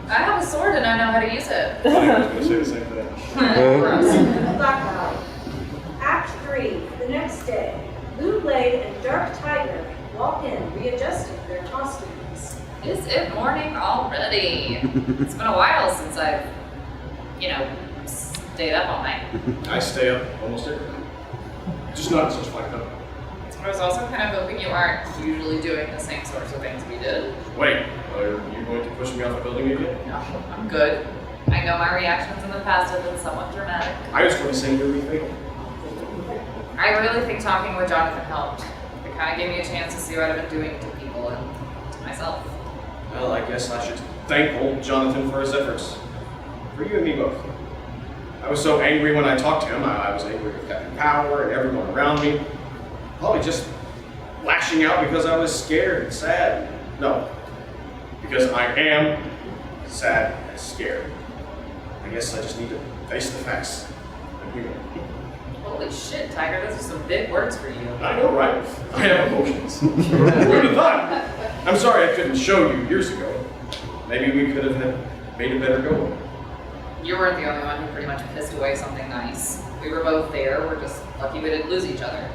I have a sword and I know how to use it. I was going to say the same thing. Gross. Blackout. Act 3, the next day. Blue Blade and Dark Tiger walk in, readjusting their costumes. Is it morning already? It's been a while since I've, stayed up all night. I stay up almost every night. Just not in such fine company. I was also kind of hoping you aren't usually doing the same sorts of things we did. Wait, are you going to push me off a building again? No, I'm good. I know my reactions in the past have been somewhat dramatic. I was going to say you're leaving. I really think talking with Jonathan helped. It kind of gave me a chance to see what I've been doing to people and to myself. Well, I guess I should thank old Jonathan for his efforts. For you and me both. I was so angry when I talked to him. I was angry with Captain Power and everyone around me. Probably just lashing out because I was scared and sad. No, because I am sad and scared. I guess I just need to face the facts. I'm human. Holy shit, Tiger, those are some big words for you. I know, right? I have emotions. Who would have thought? I'm sorry I couldn't show you years ago. Maybe we could have made a better go. You weren't the only one who pretty much pissed away something nice. We were both there, we're just lucky we didn't lose each other.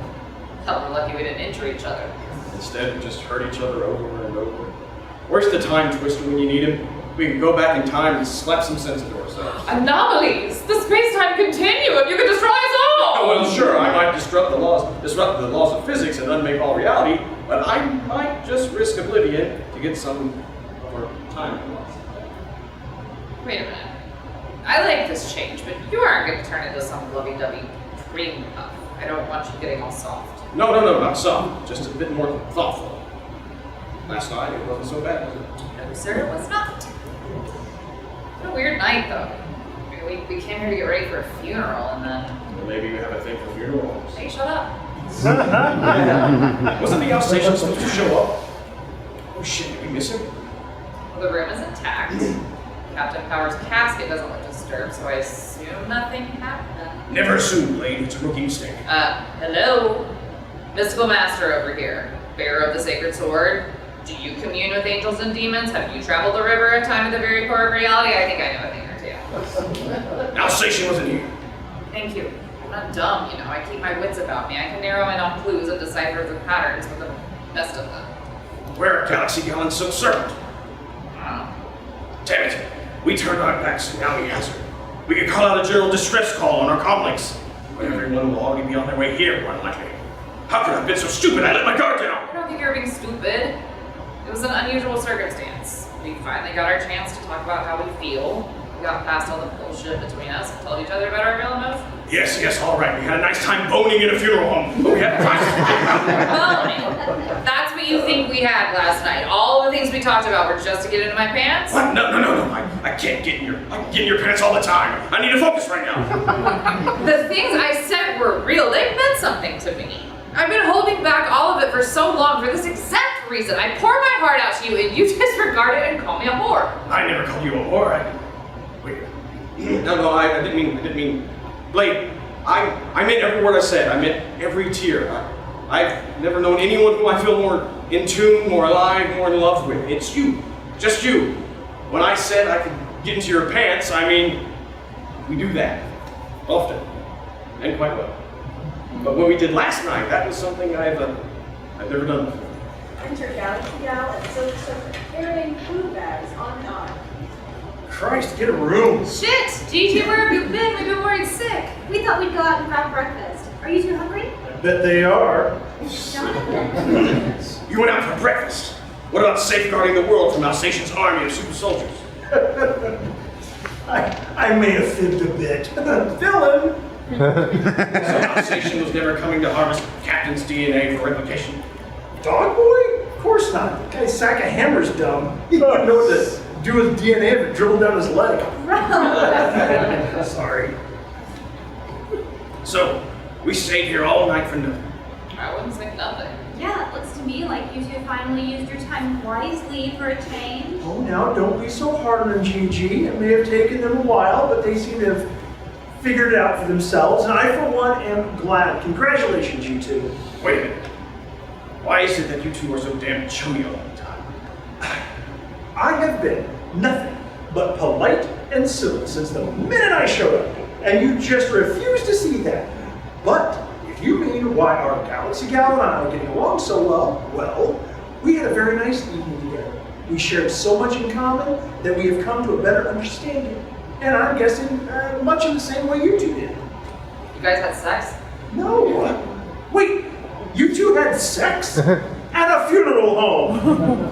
Hell, we're lucky we didn't injure each other. Instead, we just hurt each other over and over. Where's the time twister when you need him? We can go back in time and slap some sense into ourselves. Anomalies! The space-time continuum! You can destroy us all! Oh, well, sure, I might disrupt the laws of physics and unmake all reality, but I might just risk oblivion to get some of our time lost. Wait a minute. I like this change, but you aren't going to turn into some lovey-dovey dream puff. I don't want you getting all soft. No, not soft, just a bit more thoughtful. Last night, it wasn't so bad, was it? No, sir, it was not. What a weird night, though. I mean, we came here to get ready for a funeral, and then... Or maybe you have a thing for funeral homes. Hey, shut up. Wasn't the outstation supposed to show up? Oh shit, did we miss him? Well, the room is intact. Captain Power's casket doesn't look disturbed, so I assume nothing happened. Never assume, Blade. It's a rookie mistake. Hello? Mystical Master over here. Bearer of the Sacred Sword. Do you commune with angels and demons? Have you traveled the river at time at the very core of reality? I think I know a thing or two. Alsatian wasn't here. Thank you. I'm not dumb, I keep my wits about me. I can narrow in on clues and decipher the patterns with the best of them. Where are Galaxy Gal and Silk Serpent? Wow. Damn it. We turned our backs and now we answer. We could call out a general distress call on our comlinks. But everyone will already be on their way here, more than likely. How could I have been so stupid? I let my guard down! I don't think you're being stupid. It was an unusual circumstance. We finally got our chance to talk about how we feel. We got past all the bullshit between us and told each other about our real emotions. Yes, all right. We had a nice time boning in a funeral home, but we had prizes to give out. Boning. That's what you think we had last night. All the things we talked about were just to get into my pants? What? No. I can't get in your pants all the time. I need to focus right now. The things I said were real. They meant something to me. I've been holding back all of it for so long for this exact reason. I pour my heart out to you and you disregard it and call me a whore. I never called you a whore. Wait. No, I didn't mean. Blade, I meant every word I said. I meant every tear. I've never known anyone who I feel more in tune, more alive, more in love with. It's you. Just you. When I said I could get into your pants, I mean, we do that. Often. And quite well. But what we did last night, that was something I've never done before. Enter Galaxy Gal and Silk Serpent, carrying food bags on an arm. Christ, get a room. Shit! Gigi, where have you been? We've been worried sick. We thought we'd go out and grab breakfast. Are you too hungry? I bet they are. Jonathan. You went out for breakfast. What about safeguarding the world from Alsatian's army of super soldiers? I may have fibbed a bit. Villain! So Alsatian was never coming to harvest Captain's DNA for replication? Dog boy? Of course not. The guy's sack of hammer's dumb. He wouldn't know what to do with DNA if it dribbled down his leg. Sorry. So, we stayed here all night for nothing. I wouldn't say nothing. Yeah, it looks to me like you two finally used your time wisely for a change. Oh, now don't be so hard on Gigi. It may have taken them a while, but they seem to have figured it out for themselves, and I, for one, am glad. Congratulations, you two. Wait a minute. Why is it that you two are so damn chummy all the time? I have been nothing but polite and civil since the minute I showed up, and you just refuse to see that. But if you mean why our Galaxy Gal and I are getting along so well, we had a very nice evening together. We shared so much in common that we have come to a better understanding, and I'm guessing much in the same way you two did. You guys had sex? No. Wait, you two had sex? At a funeral home.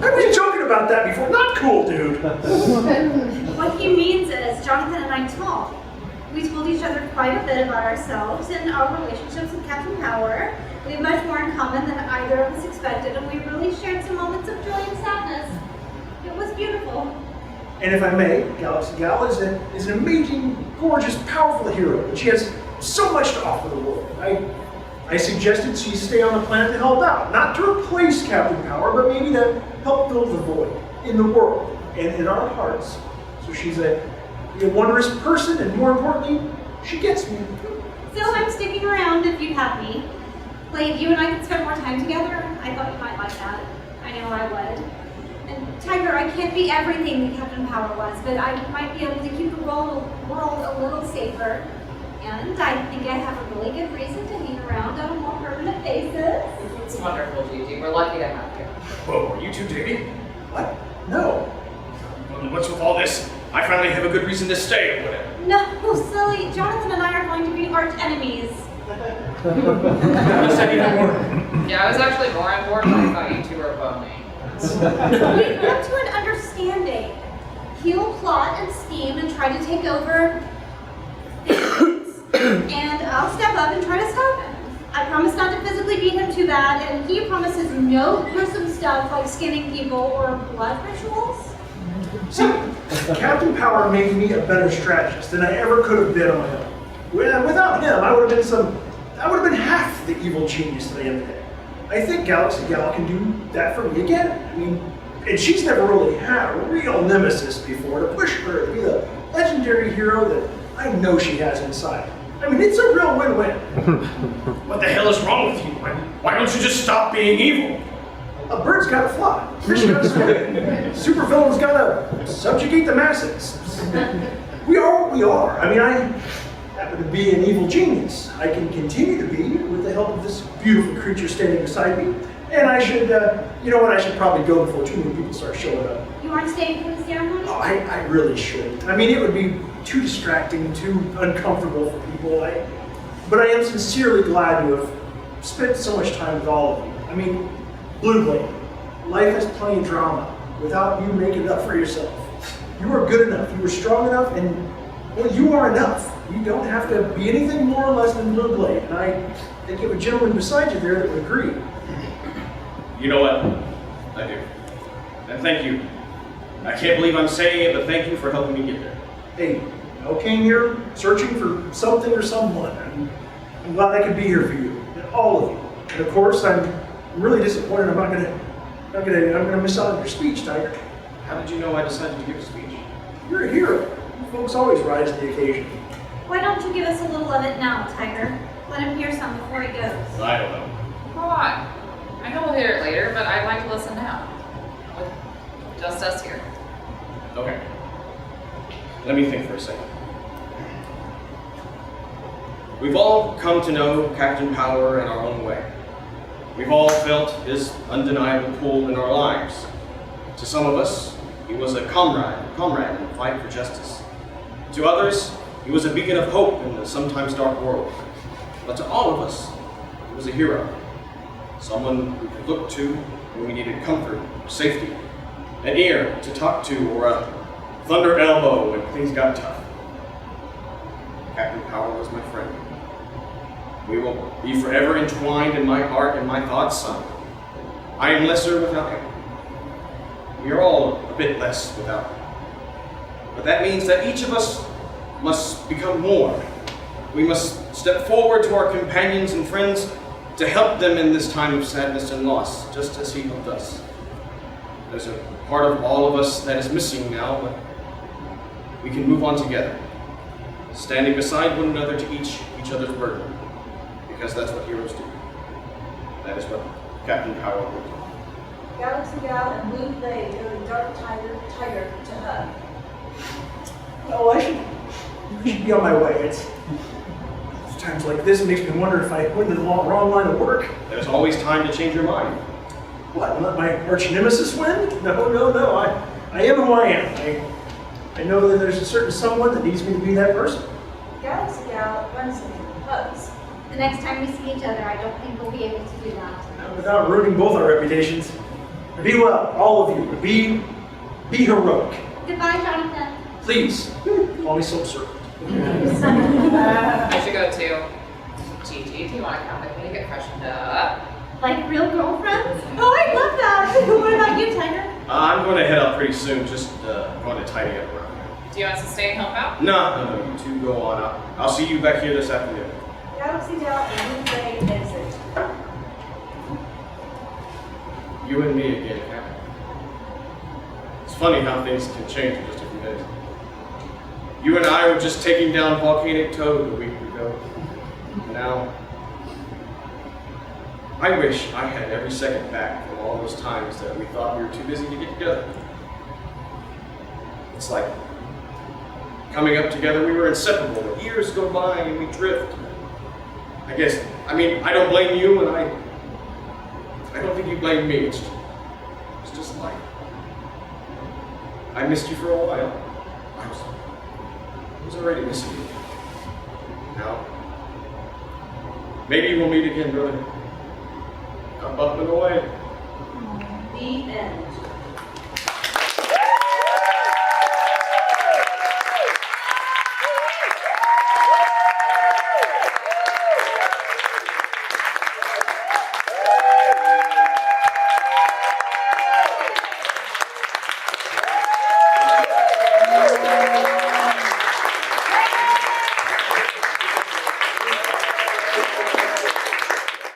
I was joking about that before. Not cool, dude. What he means is, Jonathan and I talked. We told each other quite a bit about ourselves and our relationships with Captain Power. We have much more in common than either of us expected, and we really shared some moments of joy and sadness. It was beautiful. And if I may, Galaxy Gal is an amazing, gorgeous, powerful hero, and she has so much to offer the world. I suggested she stay on the planet to help out, not to replace Captain Power, but maybe to help fill the void in the world and in our hearts. So she's a wondrous person, and more importantly, she gets me. So I'm sticking around if you'd have me. Like, you and I could spend more time together. I thought you might like that. I know I would. And Tiger, I can't be everything that Captain Power was, but I might be able to keep the world a little safer. And I think I have a really good reason to hang around on a more permanent basis. It's wonderful, Gigi. We're lucky to have you. Whoa, are you two dating? What? No. Well, what's with all this? I finally have a good reason to stay or whatever. No, silly. Jonathan and I are going to be arch enemies. You said even more. Yeah, I was actually more on board, but I thought you two were boning. We've come to an understanding. He'll plot and scheme and try to take over things, and I'll step up and try to stop him. I promise not to physically beat him too bad, and he promises no gruesome stuff like skinning people or blood rituals. See, Captain Power made me a better strategist than I ever could have been on my own. Without him, I would have been half the evil genius that I am today. I think Galaxy Gal can do that for me again. I mean, and she's never really had a real nemesis before to push her to be the legendary hero that I know she has inside. I mean, it's a real win-win. What the hell is wrong with you? Why don't you just stop being evil? A bird's gotta fly, fish gotta swim, supervillains gotta subjugate the masses. We are what we are. I mean, I happen to be an evil genius. I can continue to be with the help of this beautiful creature standing beside me. And I should, you know what, I should probably go before too many people start showing up. You aren't staying for the ceremony? Oh, I really should. I mean, it would be too distracting, too uncomfortable for people. But I am sincerely glad to have spent so much time with all of you. I mean, Blue Blade, life has plenty of drama without you making it up for yourself. You are good enough, you are strong enough, and well, you are enough. You don't have to be anything more or less than Blue Blade. And I think you have a gentleman beside you there that would agree. You know what? I do. And thank you. I can't believe I'm saying it, but thank you for helping me get there. Hey, I came here searching for something or someone. I'm glad I could be here for you, and all of you. And of course, I'm really disappointed. I'm gonna miss out on your speech, Tiger. How did you know I decided to give a speech? You're a hero. You folks always rise to the occasion. Why don't you give us a little of it now, Tiger? Let him hear some before he goes. I don't know. Come on. I know we'll hear it later, but I'd like to listen now. With just us here. Okay. Let me think for a second. We've all come to know Captain Power in our own way. We've all felt his undeniable pull in our lives. To some of us, he was a comrade in the fight for justice. To others, he was a beacon of hope in the sometimes dark world. But to all of us, he was a hero. Someone we could look to when we needed comfort, safety, an ear to talk to, or a thunder elbow when things got tough. Captain Power was my friend. We will be forever entwined in my heart and my thoughts, son. I am lesser without him. We are all a bit less without him. But that means that each of us must become more. We must step forward to our companions and friends to help them in this time of sadness and loss, just as he helped us. There's a part of all of us that is missing now, but we can move on together, standing beside one another to each other's burden, because that's what heroes do. That is what Captain Power will do. Galaxy Gal and Blue Blade go to Dark Tiger to hug. I should be on my way. It's times like this, it makes me wonder if I went in the wrong line of work. There's always time to change your mind. What, let my arch nemesis win? No. I am who I am. I know that there's a certain someone that needs me to be that person. Gal is a gal, runs in the pubs. The next time we see each other, I don't think we'll be able to do that. Without ruining both our reputations. Be well, all of you. Be heroic. Goodbye, Jonathan. Please, call me Soul Serpent. I should go too. Gigi, do you want to come with me to get freshened up? Like real girlfriends? Oh, I love that. What about you, Tiger? I'm going to head out pretty soon, just going to tidy up around here. Do you want us to stay and help out? No, you two go on up. I'll see you back here this afternoon. Galaxy Dell and Moonray exit. You and me again, Captain. It's funny how things can change in just a few days. You and I were just taking down Volcanic Toad a week ago. Now, I wish I had every second back from all those times that we thought we were too busy to get together. It's like coming up together, we were inseparable. But years go by and we drift. I don't blame you, and I don't think you blame me. It's just like I missed you for a while. I was already missing you. Now, maybe we'll meet again, brother. Up and away. The end.